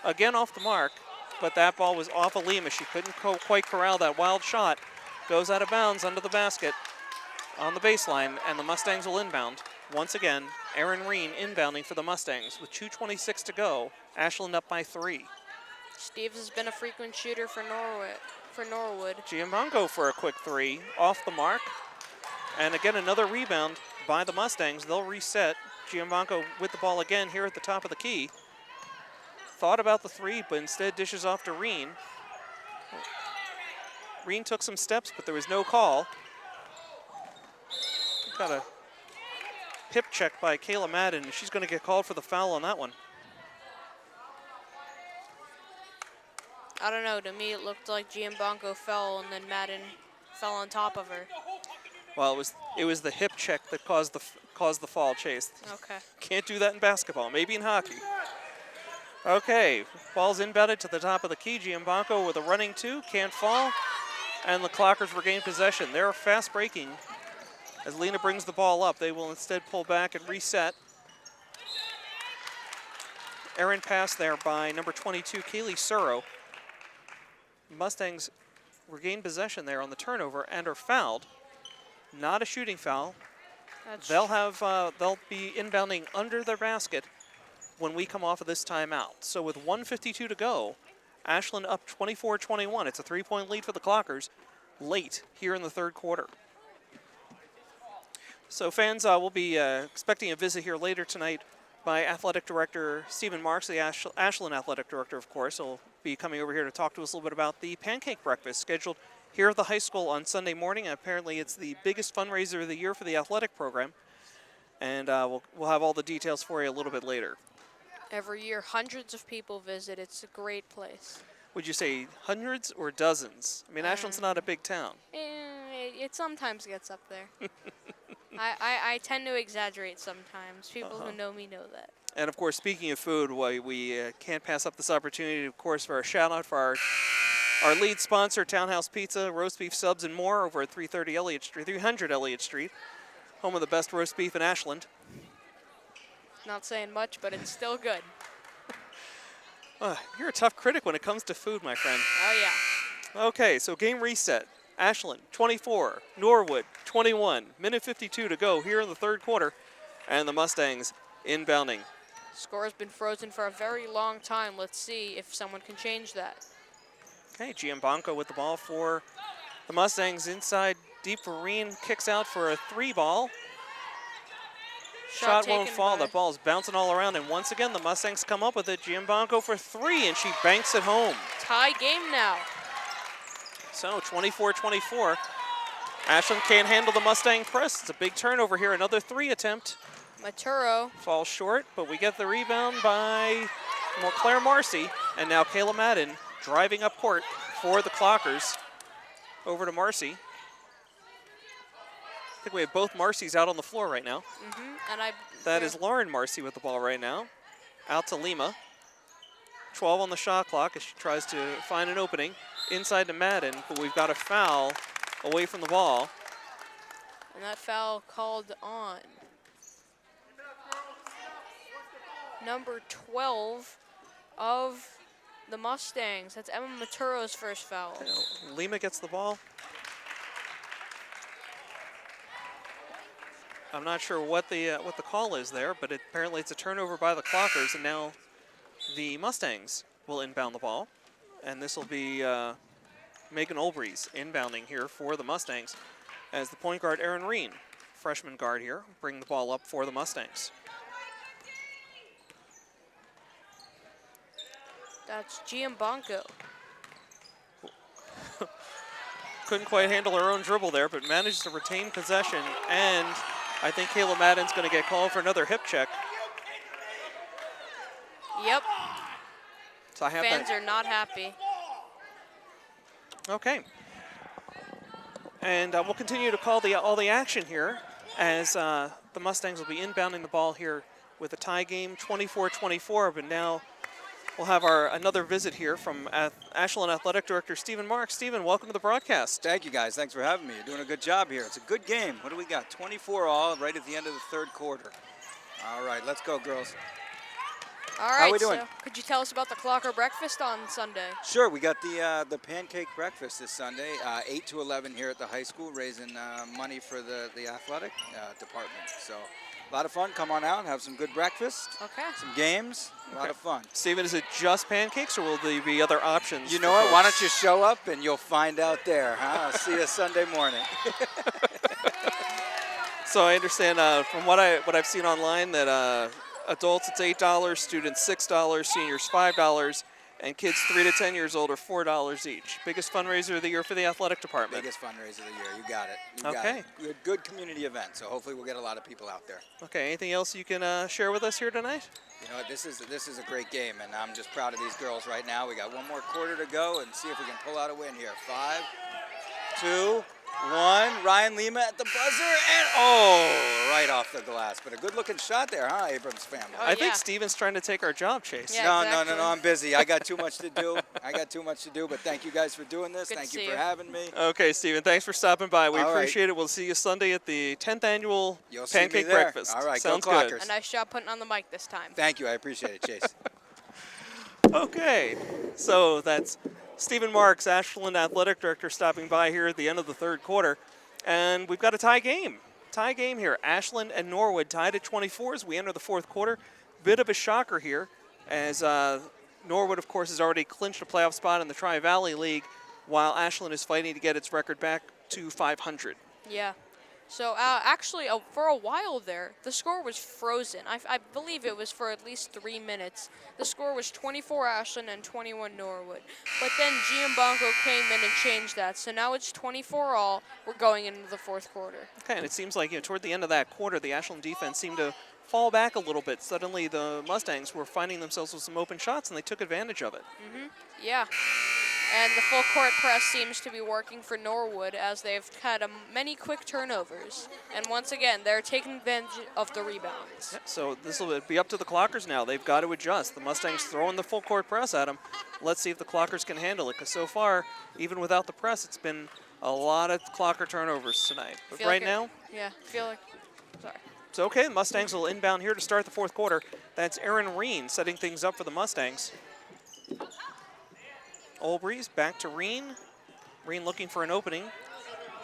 Again off the mark, but that ball was off of Lima. She couldn't quite corral that wild shot. Goes out of bounds under the basket on the baseline, and the Mustangs will inbound. Once again, Erin Reen inbounding for the Mustangs with 2:26 to go. Ashland up by 3. Steves has been a frequent shooter for Norwood. Giambanco for a quick 3, off the mark. And again, another rebound by the Mustangs. They'll reset. Giambanco with the ball again here at the top of the key. Thought about the 3, but instead dishes off to Reen. Reen took some steps, but there was no call. Got a hip check by Kayla Madden, and she's going to get called for the foul on that one. I don't know, to me it looked like Giambanco fell and then Madden fell on top of her. Well, it was the hip check that caused the fall, Chase. Okay. Can't do that in basketball, maybe in hockey. Okay, ball's inbounded to the top of the key. Giambanco with a running 2, can't fall, and the Clockers regain possession. They're fast breaking. As Lena brings the ball up, they will instead pull back and reset. Errant pass there by number 22, Kaylee Suro. Mustangs regain possession there on the turnover and are fouled. Not a shooting foul. They'll be inbounding under their basket when we come off of this timeout. So with 1:52 to go, Ashland up 24-21. It's a 3-point lead for the Clockers late here in the third quarter. So fans will be expecting a visit here later tonight by Athletic Director Stephen Marks, the Ashland Athletic Director, of course. He'll be coming over here to talk to us a little bit about the pancake breakfast scheduled here at the high school on Sunday morning. Apparently it's the biggest fundraiser of the year for the athletic program. And we'll have all the details for you a little bit later. Every year, hundreds of people visit. It's a great place. Would you say hundreds or dozens? I mean, Ashland's not a big town. It sometimes gets up there. I tend to exaggerate sometimes. People who know me know that. And, of course, speaking of food, we can't pass up this opportunity, of course, for a shout-out for our lead sponsor, Townhouse Pizza, roast beef subs, and more over at 300 Elliott Street, home of the best roast beef in Ashland. Not saying much, but it's still good. You're a tough critic when it comes to food, my friend. Oh, yeah. Okay, so game reset. Ashland, 24. Norwood, 21. Minute 52 to go here in the third quarter. And the Mustangs inbounding. Score has been frozen for a very long time. Let's see if someone can change that. Okay, Giambanco with the ball for the Mustangs inside. Deep for Reen, kicks out for a 3-ball. Shot won't fall. The ball's bouncing all around. And once again, the Mustangs come up with it. Giambanco for 3, and she banks it home. Tie game now. So 24-24. Ashland can't handle the Mustang press. It's a big turnover here. Another 3 attempt. Maturo Falls short, but we get the rebound by Claire Marcy. And now Kayla Madden driving up court for the Clockers. Over to Marcy. I think we have both Marcys out on the floor right now. And that is Lauren Marcy with the ball right now. Out to Lima. 12 on the shot clock as she tries to find an opening. Inside to Madden, but we've got a foul away from the ball. And that foul called on number 12 of the Mustangs. That's Emma Maturo's first foul. Lima gets the ball. I'm not sure what the call is there, but apparently it's a turnover by the Clockers, and now the Mustangs will inbound the ball. And this will be Megan Olbreeze inbounding here for the Mustangs as the point guard, Erin Reen, freshman guard here, bring the ball up for the Mustangs. That's Giambanco. Couldn't quite handle her own dribble there, but managed to retain possession. And I think Kayla Madden's going to get called for another hip check. Yep. So I have Fans are not happy. Okay. And we'll continue to call all the action here as the Mustangs will be inbounding the ball here with a tie game, 24-24. But now we'll have another visit here from Ashland Athletic Director Stephen Marks. Stephen, welcome to the broadcast. Thank you, guys. Thanks for having me. You're doing a good job here. It's a good game. What do we got? 24 all right at the end of the third quarter. All right, let's go, girls. All right, How are we doing? so could you tell us about the Clocker breakfast on Sunday? Sure, we got the pancake breakfast this Sunday, 8 to 11 here at the high school, raising money for the athletic department. So a lot of fun. Come on out and have some good breakfast. Okay. Some games. A lot of fun. Stephen, is it just pancakes or will there be other options? You know what? Why don't you show up and you'll find out there, huh? I'll see you Sunday morning. So I understand from what I've seen online that adults it's $8, students $6, seniors $5, and kids 3 to 10 years old are $4 each. Biggest fundraiser of the year for the athletic department. Biggest fundraiser of the year. You got it. You Okay. got it. Good community event. So hopefully we'll get a lot of people out there. Okay. Anything else you can share with us here tonight? You know what? This is a great game, and I'm just proud of these girls right now. We got one more quarter to go, and see if we can pull out a win here. 5, 2, 1. Ryan Lima at the buzzer, and right off the glass. But a good-looking shot there, huh, Abrams family? Oh, I think Steven's trying to take our job, Chase. Yeah, No, exactly. I'm busy. I got too much to do. But thank you guys for doing this. Good to Thank you see for you. having me. Okay, Steven, thanks for stopping by. We All right. appreciate it. We'll see you Sunday at the 10th annual You'll see me pancake there. breakfast. All right, go Sounds good. Clockers. A nice job putting on the mic this time. Thank you. I appreciate it, Chase. Okay, so that's Stephen Marks, Ashland Athletic Director, stopping by here at the end of the third quarter. And we've got a tie game. Tie game here. Ashland and Norwood tied at 24 as we enter the fourth quarter. Bit of a shocker here as Norwood, of course, has already clinched a playoff spot in the Tri-Valley League while Ashland is fighting to get its record back to 500. Yeah. So actually, for a while there, the score was frozen. I believe it was for at least 3 minutes. The score was 24 Ashland and 21 Norwood. But then Giambanco came in and changed that. So now it's 24 all. We're going into the fourth quarter. Okay, and it seems like toward the end of that quarter, the Ashland defense seemed to fall back a little bit. Suddenly, the Mustangs were finding themselves with some open shots, and they took advantage of it. Yeah. And the full court press seems to be working for Norwood as they've had many quick turnovers. And once again, they're taking advantage of the rebounds. Yeah, so this will be up to the Clockers now. They've got to adjust. The Mustangs throwing the full court press at them. Let's see if the Clockers can handle it, because so far, even without the press, it's been a lot of Clocker turnovers tonight. But right now, yeah, feel like, sorry. it's okay. The Mustangs will inbound here to start the fourth quarter. That's Aaron Reen setting things up for the Mustangs. Olbreeze back to Reen. Reen looking for an opening.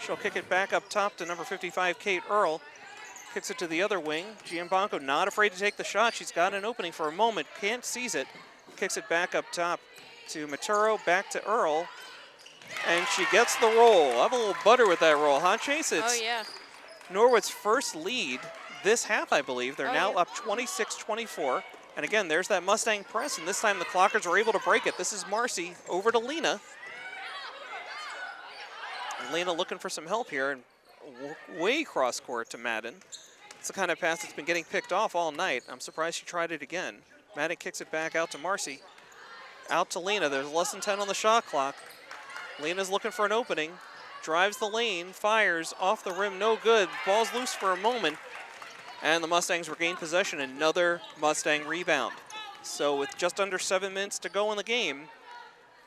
She'll kick it back up top to number 55, Kate Earl. Kicks it to the other wing. Giambanco not afraid to take the shot. She's got an opening for a moment. Can't seize it. Kicks it back up top to Maturo. Back to Earl. And she gets the roll. I have a little butter with that roll, huh, Chase? It's Norwood's first lead this half, I believe. They're now up 26-24. And again, there's that Mustang press, and this time the Clockers are able to break it. This is Marcy over to Lena. And Lena looking for some help here, and way cross court to Madden. It's the kind of pass that's been getting picked off all night. I'm surprised she tried it again. Madden kicks it back out to Marcy. Out to Lena. There's less than 10 on the shot clock. Lena's looking for an opening. Drives the lane, fires off the rim, no good. Ball's loose for a moment. And the Mustangs regain possession. Another Mustang rebound. So with just under 7 minutes to go in the game,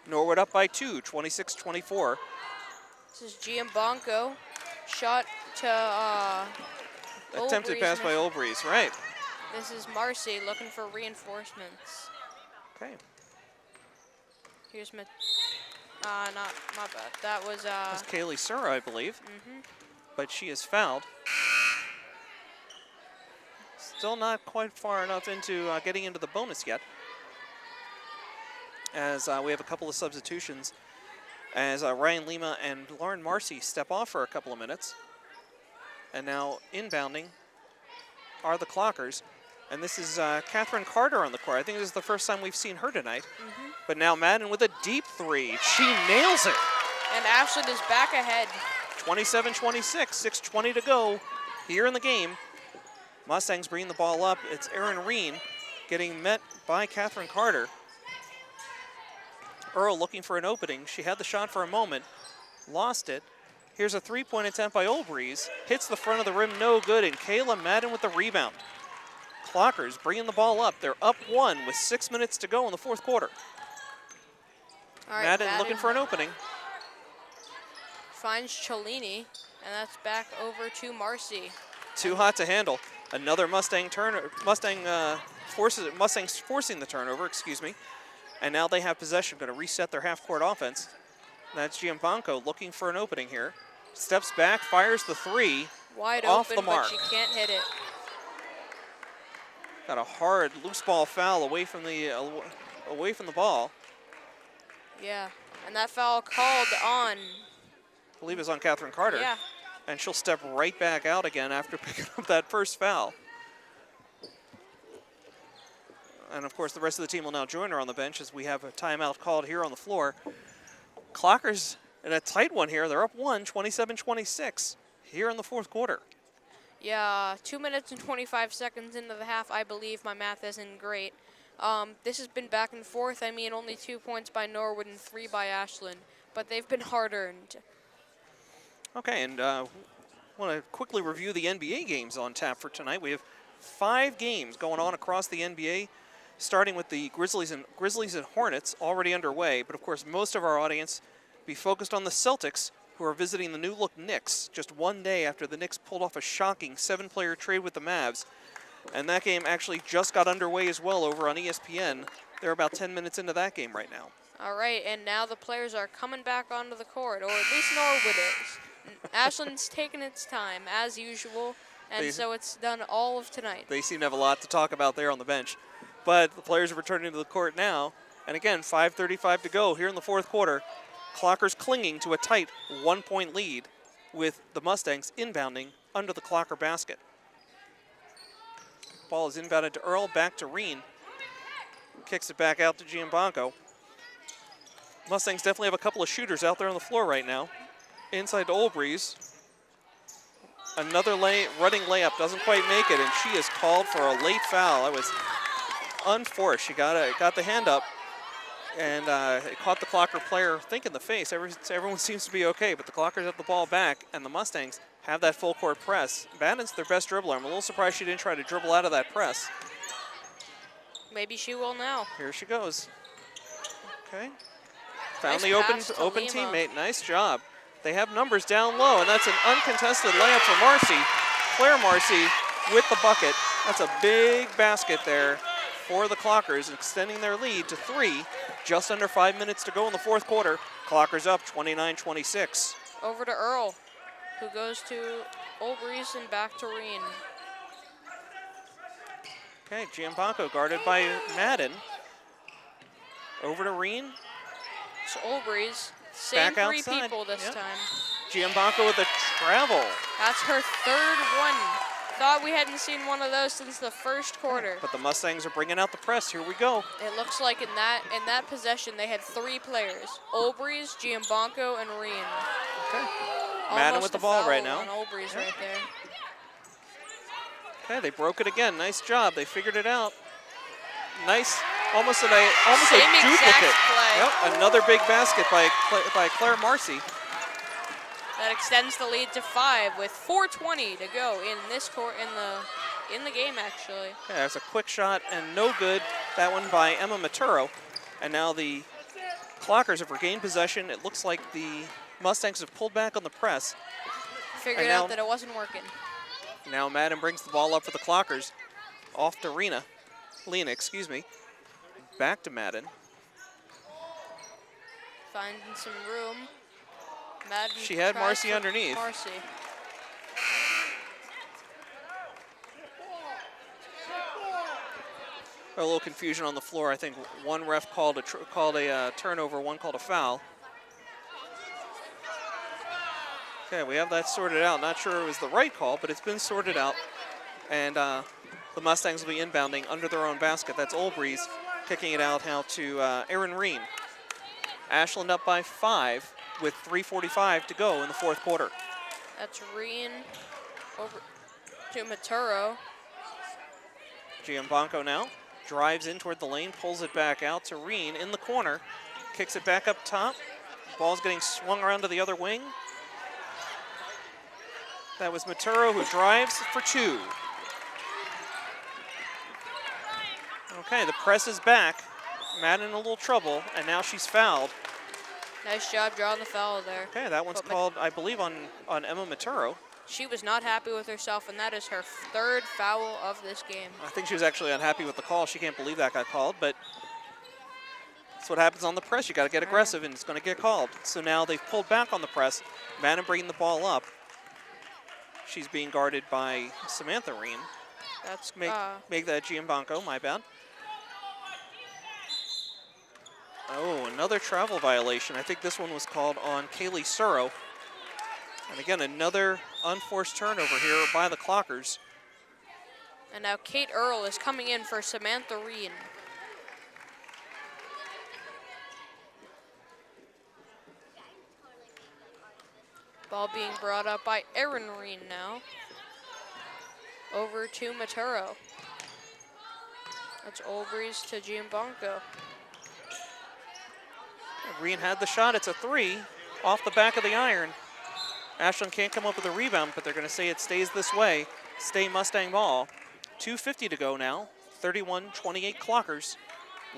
Norwood up by 2, 26-24. This is Giambanco. Shot to Attempted pass by Olbreeze, right. This is Marcy looking for reinforcements. Okay. Here's my bad. That was That's Kaylee Sura, I believe. But she is fouled. Still not quite far enough into getting into the bonus yet. As we have a couple of substitutions as Ryan Lima and Lauren Marcy step off for a couple of minutes. And now inbounding are the Clockers. And this is Catherine Carter on the court. I think this is the first time we've seen her tonight. But now Madden with a deep three. She nails it. And Ashland is back ahead. 27-26, 6:20 to go here in the game. Mustangs bringing the ball up. It's Erin Reen getting met by Catherine Carter. Earl looking for an opening. She had the shot for a moment, lost it. Here's a three-point attempt by Olbreeze. Hits the front of the rim, no good, and Kayla Madden with the rebound. Clockers bringing the ball up. They're up 1 with 6 minutes to go in the fourth quarter. All right, Madden looking for an opening. Finds Cellini, and that's back over to Marcy. Too hot to handle. Another Mustangs forcing the turnover, excuse me. And now they have possession, going to reset their half-court offense. That's Giambanco looking for an opening here. Steps back, fires the three. Wide off open, the mark. but she can't hit it. Got a hard loose ball foul away from the ball. Yeah, and that foul called on. I believe it's on Catherine Carter. Yeah. And she'll step right back out again after picking up that first foul. And of course, the rest of the team will now join her on the bench as we have a timeout called here on the floor. Clockers in a tight one here. They're up 1, 27-26 here in the fourth quarter. Yeah, 2 minutes and 25 seconds into the half. I believe my math isn't great. This has been back and forth. I mean, only 2 points by Norwood and 3 by Ashland, but they've been hard-earned. Okay, and I want to quickly review the NBA games on tap for tonight. We have 5 games going on across the NBA, starting with the Grizzlies and Hornets already underway. But of course, most of our audience be focused on the Celtics, who are visiting the new-look Knicks just 1 day after the Knicks pulled off a shocking 7-player trade with the Mavs. And that game actually just got underway as well over on ESPN. They're about 10 minutes into that game right now. All right, and now the players are coming back onto the court, or at least Norwood is. Ashland's taking its time, as usual, and so it's done all of tonight. They seem to have a lot to talk about there on the bench. But the players are returning to the court now. And again, 5:35 to go here in the fourth quarter. Clockers clinging to a tight 1-point lead with the Mustangs inbounding under the Clocker basket. Ball is inbounded to Earl, back to Reen. Kicks it back out to Giambanco. Mustangs definitely have a couple of shooters out there on the floor right now. Inside to Olbreeze. Another running layup, doesn't quite make it, and she is called for a late foul. It was unforced. She got the hand up, and it caught the Clocker player, I think, in the face. Everyone seems to be okay, but the Clockers have the ball back, and the Mustangs have that full court press. Madden's their best dribbler. I'm a little surprised she didn't try to dribble out of that press. Maybe she will now. Here she goes. Okay. Found Nice the pass to open Lima. teammate. Nice job. They have numbers down low, and that's an uncontested layup for Marcy. Claire Marcy with the bucket. That's a big basket there for the Clockers, extending their lead to 3. Just under 5 minutes to go in the fourth quarter. Clockers up 29-26. Over to Earl, who goes to Olbreeze and back to Reen. Okay, Giambanco guarded by Madden. Over to Reen. So Olbreeze, same Back three outside. people this Yep. time. Giambanco with a travel. That's her third one. Thought we hadn't seen one of those since the first quarter. But the Mustangs are bringing out the press. Here we go. It looks like in that possession they had 3 players: Olbreeze, Giambanco, and Reen. Okay. Madden Almost with the a ball foul right now. on Olbreeze right there. Okay, they broke it again. Nice job. They figured it out. Nice, almost a Same exact duplicate. play. Yep, another big basket by Claire Marcy. That extends the lead to 5 with 4:20 to go in this in the game actually. Okay, that's a quick shot and no good. That one by Emma Maturo. And now the Clockers have regained possession. It looks like the Mustangs have pulled back on the press. Figured now- out that it wasn't working. Now Madden brings the ball up for the Clockers. Off to Lena, excuse me. Back to Madden. Finding some room. Madden She had tries Marcy for underneath. Marcy. A little confusion on the floor. I think one ref called a turnover, one called a foul. Okay, we have that sorted out. Not sure it was the right call, but it's been sorted out. And the Mustangs will be inbounding under their own basket. That's Olbreeze kicking it out now to Erin Reen. Ashland up by 5 with 3:45 to go in the fourth quarter. That's Reen over to Maturo. Giambanco now drives in toward the lane, pulls it back out to Reen in the corner, kicks it back up top. Ball's getting swung around to the other wing. That was Maturo who drives for 2. Okay, the press is back. Madden in a little trouble, and now she's fouled. Nice job drawing the foul there. Okay, that one's But called, I believe, on Emma Maturo. She was not happy with herself, and that is her 3rd foul of this game. I think she was actually unhappy with the call. She can't believe that got called, but that's what happens on the press. You got to get aggressive, and it's going to get called. So now they've pulled back on the press. Madden bringing the ball up. She's being guarded by Samantha Ream. That's Make that Giambanco, my bad. Oh, another travel violation. I think this one was called on Kaylee Suro. And again, another unforced turnover here by the Clockers. And now Kate Earl is coming in for Samantha Reen. Ball being brought up by Erin Reen now. Over to Maturo. That's Olbreeze to Giambanco. Reen had the shot. It's a 3 off the back of the iron. Ashland can't come up with a rebound, but they're going to say it stays this way. Stay Mustang ball. 2:50 to go now. 31-28 Clockers.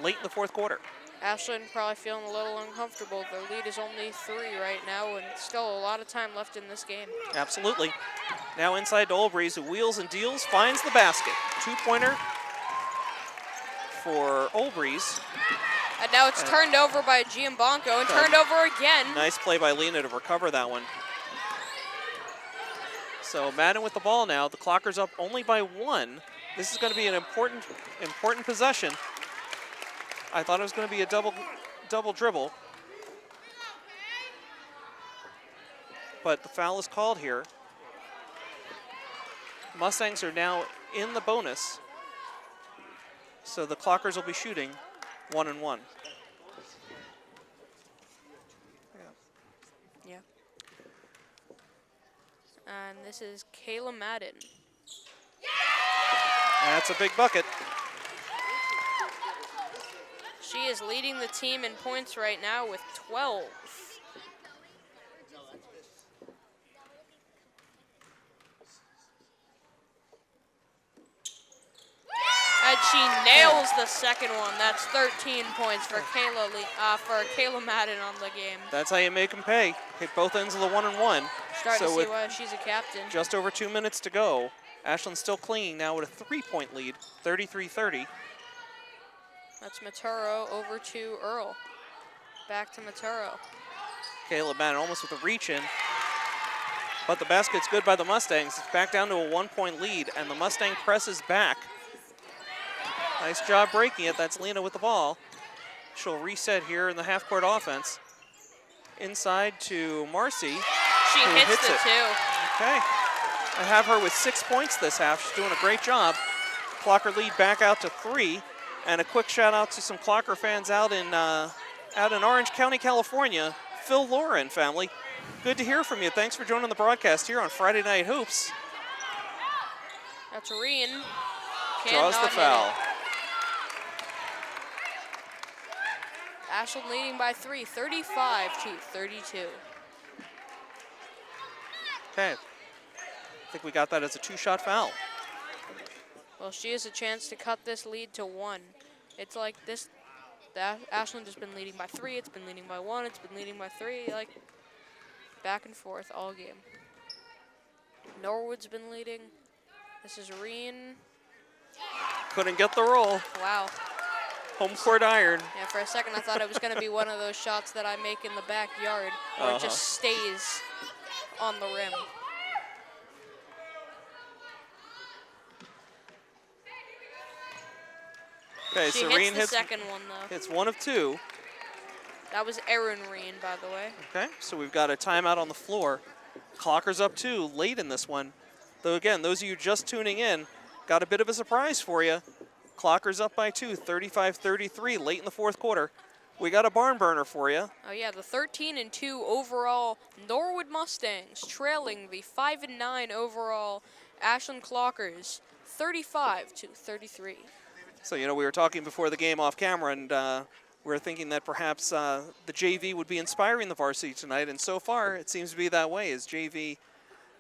Late in the fourth quarter. Ashland probably feeling a little uncomfortable. Their lead is only 3 right now, and still a lot of time left in this game. Absolutely. Now inside to Olbreeze, who wheels and deals, finds the basket. 2-pointer for Olbreeze. And now it's turned over by Giambanco and turned over again. Nice play by Lena to recover that one. So Madden with the ball now. The Clockers up only by 1. This is going to be an important possession. I thought it was going to be a double dribble. But the foul is called here. Mustangs are now in the bonus. So the Clockers will be shooting 1 and 1. Yeah. And this is Kayla Madden. That's a big bucket. She is leading the team in points right now with 12. And she nails the second one. That's 13 points for Kayla Madden on the game. That's how you make them pay. Hit both ends of the 1 and 1. Starting So to with see why she's a captain. just over 2 minutes to go, Ashland's still clinging now with a 3-point lead, 33-30. That's Maturo over to Earl. Back to Maturo. Kayla Madden almost with a reach in. But the basket's good by the Mustangs. It's back down to a 1-point lead, and the Mustang presses back. Nice job breaking it. That's Lena with the ball. She'll reset here in the half-court offense. Inside to Marcy. She who hits the it. two. Okay. I have her with 6 points this half. She's doing a great job. Clocker lead back out to 3. And a quick shout out to some Clocker fans out in Orange County, California. Phil, Laura, and family. Good to hear from you. Thanks for joining the broadcast here on Friday Night Hoops. That's Reen. Draws the foul. Ashland leading by 3, 35-32. Okay. I think we got that as a 2-shot foul. Well, she has a chance to cut this lead to 1. It's like this, Ashland has been leading by 3, it's been leading by 1, it's been leading by 3, like back and forth all game. Norwood's been leading. This is Reen. Couldn't get the roll. Wow. Home court iron. Yeah, for a second I thought it was going to be one of those shots that I make in the backyard where it just stays on the rim. Okay, She so hits Reen the second one, though. hits 1 of 2. That was Erin Reen, by the way. Okay, so we've got a timeout on the floor. Clockers up 2 late in this one. Though again, those of you just tuning in, got a bit of a surprise for you. Clockers up by 2, 35-33 late in the fourth quarter. We got a barn burner for you. Oh yeah, the 13-2 overall Norwood Mustangs trailing the 5-9 overall Ashland Clockers, 35-33. So, you know, we were talking before the game off camera, and we were thinking that perhaps the JV would be inspiring the varsity tonight, and so far it seems to be that way, as JV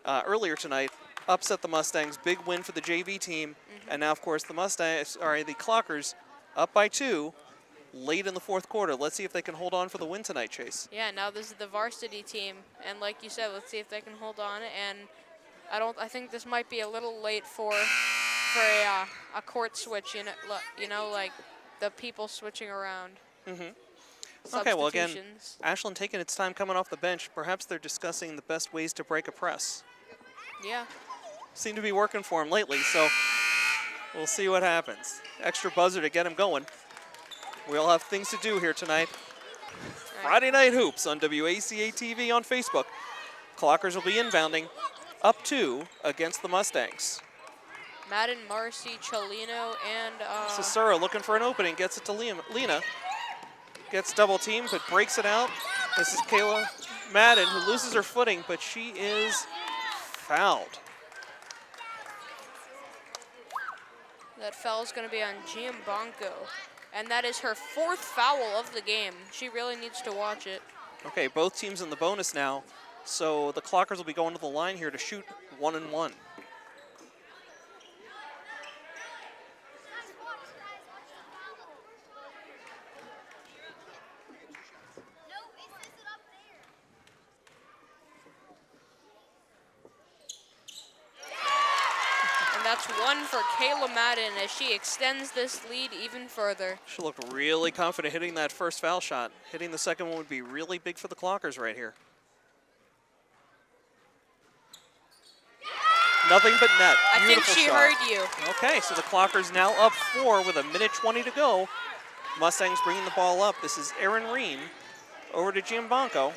earlier tonight upset the Mustangs. Big win for the JV team, and now, of course, the Clockers up by 2 late in the fourth quarter. Let's see if they can hold on for the win tonight, Chase. Yeah, now this is the varsity team, and like you said, let's see if they can hold on. And I think this might be a little late for a court switch. You know, like the people switching around. Okay, well again, Ashland taking its time coming off the bench. Perhaps they're discussing the best ways to break a press. Yeah. Seem to be working for them lately, so we'll see what happens. Extra buzzer to get him going. We all have things to do here tonight. Friday Night Hoops on WACA-TV on Facebook. Clockers will be inbounding up 2 against the Mustangs. Madden, Marcy, Cholino, and Cicero looking for an opening, gets it to Lena. Gets double teamed, but breaks it out. This is Kayla Madden, who loses her footing, but she is fouled. that foul is going to be on Giambanco. And that is her 4th foul of the game. She really needs to watch it. Okay, both teams in the bonus now. So the Clockers will be going to the line here to shoot 1 and 1. That's 1 for Kayla Madden as she extends this lead even further. She looked really confident hitting that first foul shot. Hitting the second one would be really big for the Clockers right here. Nothing but net. I think she heard you. Okay, so the Clockers now up 4 with 1:20 to go. Mustangs bringing the ball up. This is Erin Reen over to Giambanco.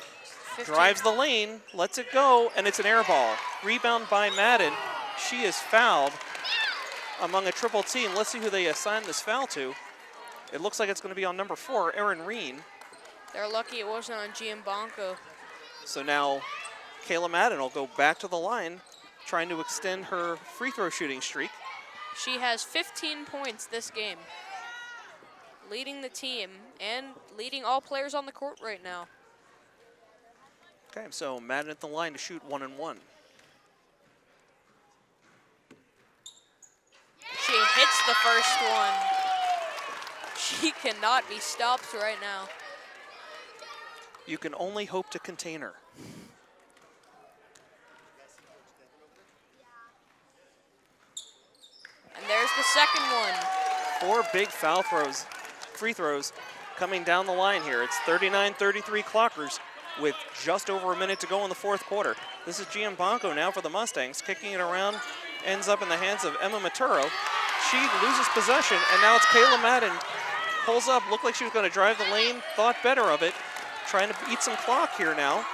15. Drives the lane, lets it go, and it's an air ball. Rebound by Madden. she is fouled among a triple team. Let's see who they assign this foul to. It looks like it's going to be on number 4, Erin Reen. They're lucky it wasn't on Giambanco. So now Kayla Madden will go back to the line, trying to extend her free throw shooting streak. She has 15 points this game, leading the team and leading all players on the court right now. Okay, so Madden at the line to shoot 1 and 1. She hits the first one. She cannot be stopped right now. You can only hope to contain her. And there's the second one. 4 big foul throws, free throws coming down the line here. It's 39-33 Clockers with just over a minute to go in the fourth quarter. This is Giambanco now for the Mustangs, kicking it around, ends up in the hands of Emma Maturo. She loses possession, and now it's Kayla Madden. Pulls up, looked like she was going to drive the lane, thought better of it, trying to eat some clock here now.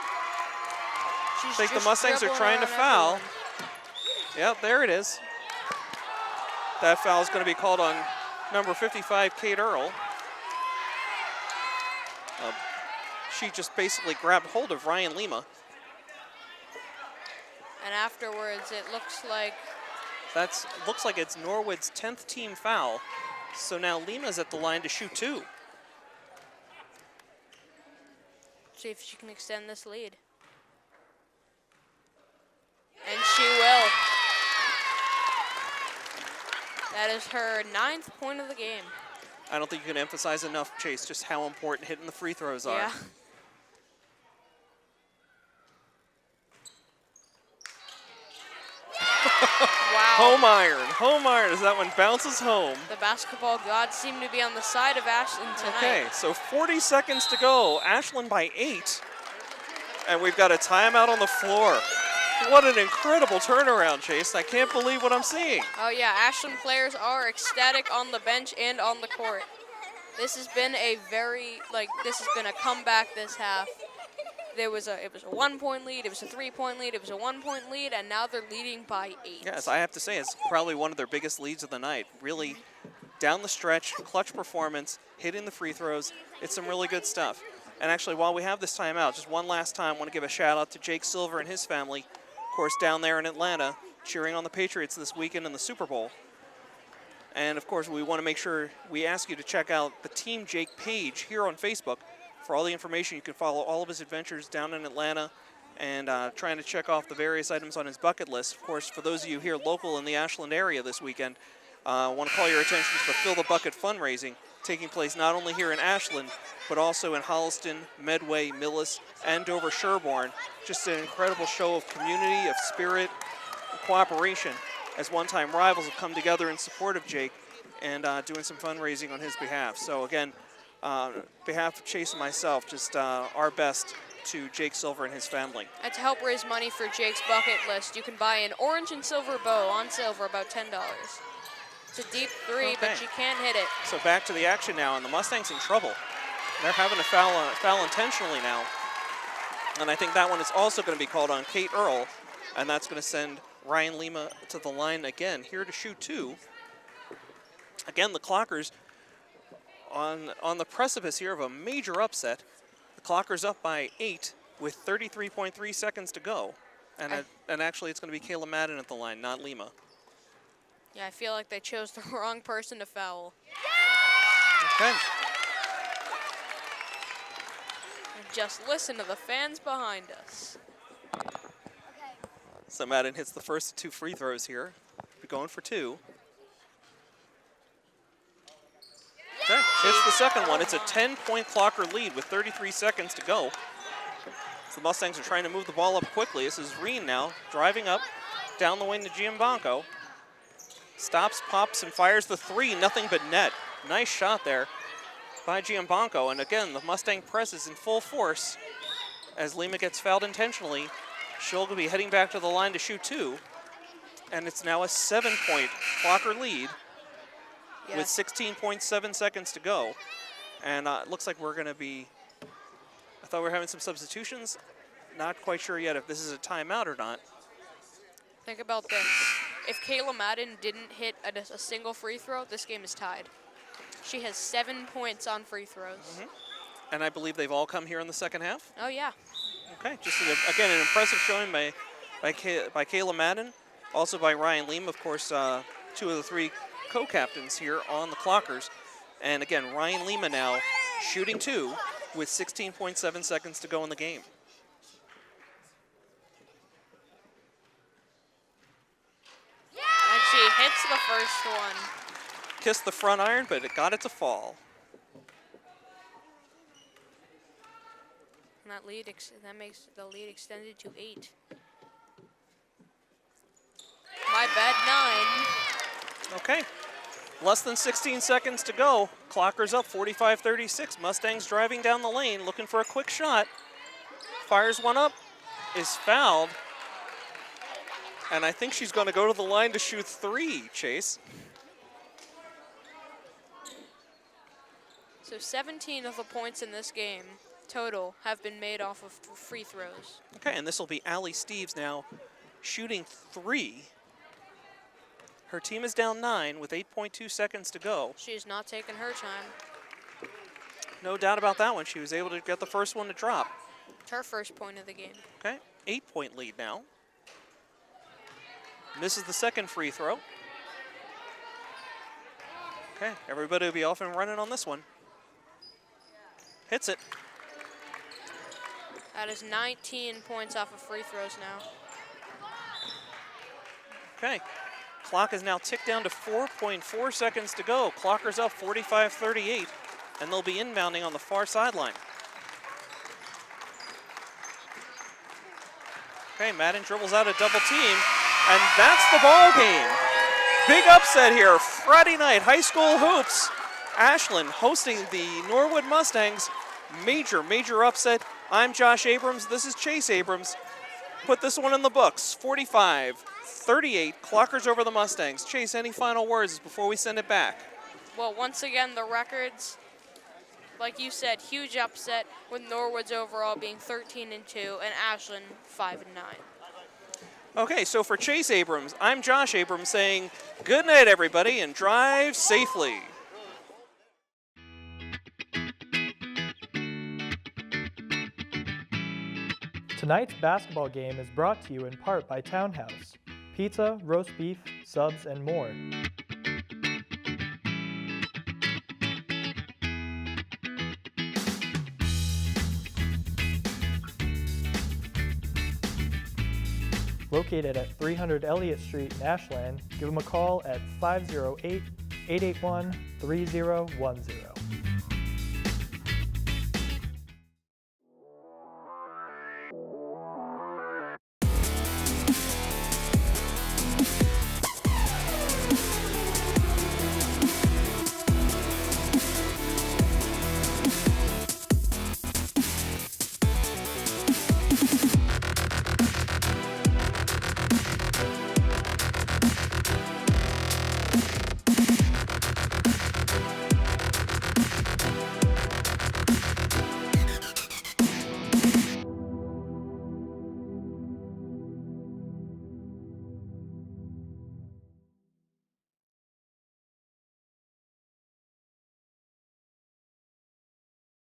I think the Mustangs are trying to foul. Yep, there it is. That foul is going to be called on number 55, Kate Earl. She just basically grabbed hold of Ryan Lima. And afterwards, it looks like Looks like it's Norwood's 10th team foul. So now Lima's at the line to shoot 2. see if she can extend this lead. And she will. That is her 9th point of the game. I don't think you can emphasize enough, Chase, just how important hitting the free throws are. Yeah. Wow. Home iron as that one bounces home. The basketball gods seem to be on the side of Ashland tonight. Okay, so 40 seconds to go. Ashland by 8. And we've got a timeout on the floor. What an incredible turnaround, Chase. I can't believe what I'm seeing. Oh yeah, Ashland players are ecstatic on the bench and on the court. This has been a this has been a comeback this half. It was a 1-point lead, it was a 3-point lead, it was a 1-point lead, and now they're leading by 8. Yes, I have to say it's probably one of their biggest leads of the night. Really down the stretch, clutch performance, hitting the free throws. It's some really good stuff. And actually, while we have this timeout, just one last time, I want to give a shout out to Jake Silver and his family, of course, down there in Atlanta, cheering on the Patriots this weekend in the Super Bowl. And of course, we want to make sure we ask you to check out the Team Jake page here on Facebook. For all the information, you can follow all of his adventures down in Atlanta and trying to check off the various items on his bucket list. Of course, for those of you here local in the Ashland area this weekend, I want to call your attention to the Fill the Bucket fundraising taking place not only here in Ashland, but also in Holliston, Medway, Millis, and Dover-Sherborne. Just an incredible show of community, of spirit, of cooperation, as one-time rivals have come together in support of Jake and doing some fundraising on his behalf. So again, on behalf of Chase and myself, just our best to Jake Silver and his family. And to help raise money for Jake's bucket list, you can buy an orange and silver bow on sale for about $10. It's a deep three, but she can't hit it. So back to the action now, and the Mustangs in trouble. They're having a foul intentionally now. And I think that one is also going to be called on Kate Earl, and that's going to send Ryan Lima to the line again, here to shoot 2. Again, the Clockers on the precipice here of a major upset. The Clockers up by 8 with 33.3 seconds to go. And actually, it's going to be Kayla Madden at the line, not Lima. Yeah, I feel like they chose the wrong person to foul. Okay. And just listen to the fans behind us. So Madden hits the first 2 free throws here. We're going for 2. Okay, hits the second one. It's a 10-point Clocker lead with 33 seconds to go. So the Mustangs are trying to move the ball up quickly. This is Reen now, driving up, down the wing to Giambanco. Stops, pops, and fires the 3, nothing but net. Nice shot there by Giambanco. And again, the Mustang press is in full force as Lima gets fouled intentionally. She'll be heading back to the line to shoot 2. And it's now a 7-point Clocker lead. Yeah. With 16.7 seconds to go. And it looks like we're going to be, I thought we were having some substitutions. Not quite sure yet if this is a timeout or not. Think about this. If Kayla Madden didn't hit a single free throw, this game is tied. She has 7 points on free throws. And I believe they've all come here in the second half. Oh, yeah. Okay, just again an impressive showing by Kayla Madden, also by Ryan Leem, of course, 2 of the 3 co-captains here on the Clockers. And again, Ryan Lima now shooting 2 with 16.7 seconds to go in the game. And she hits the first one. Kissed the front iron, but it got it to fall. And that makes the lead extended to 8. My bad, 9. Okay, less than 16 seconds to go. Clockers up 45-36. Mustangs driving down the lane, looking for a quick shot. Fires one up, is fouled. And I think she's going to go to the line to shoot 3, Chase. So 17 of the points in this game total have been made off of free throws. Okay, and this will be Allie Steves now shooting 3. Her team is down 9 with 8.2 seconds to go. She's not taking her time. No doubt about that one. She was able to get the first one to drop. It's her first point of the game. Okay, 8-point lead now. Misses the second free throw. Okay, everybody will be off and running on this one. Hits it. That is 19 points off of free throws now. Okay, clock is now ticked down to 4.4 seconds to go. Clockers up 45-38, and they'll be inbounding on the far sideline. Okay, Madden dribbles out a double team, and that's the ball game. Big upset here, Friday night, high school hoops. Ashland hosting the Norwood Mustangs. Major upset. I'm Josh Abrams, this is Chase Abrams. Put this one in the books, 45-38, Clockers over the Mustangs. Chase, any final words before we send it back? Well, once again, the records, like you said, huge upset with Norwood's overall being 13-2 and Ashland 5-9. Okay, so for Chase Abrams, I'm Josh Abrams saying good night, everybody, and drive safely. Tonight's basketball game is brought to you in part by Townhouse. Pizza, roast beef, subs, and more. Located at 300 Elliott Street in Ashland, give them a call at 508-881-3010.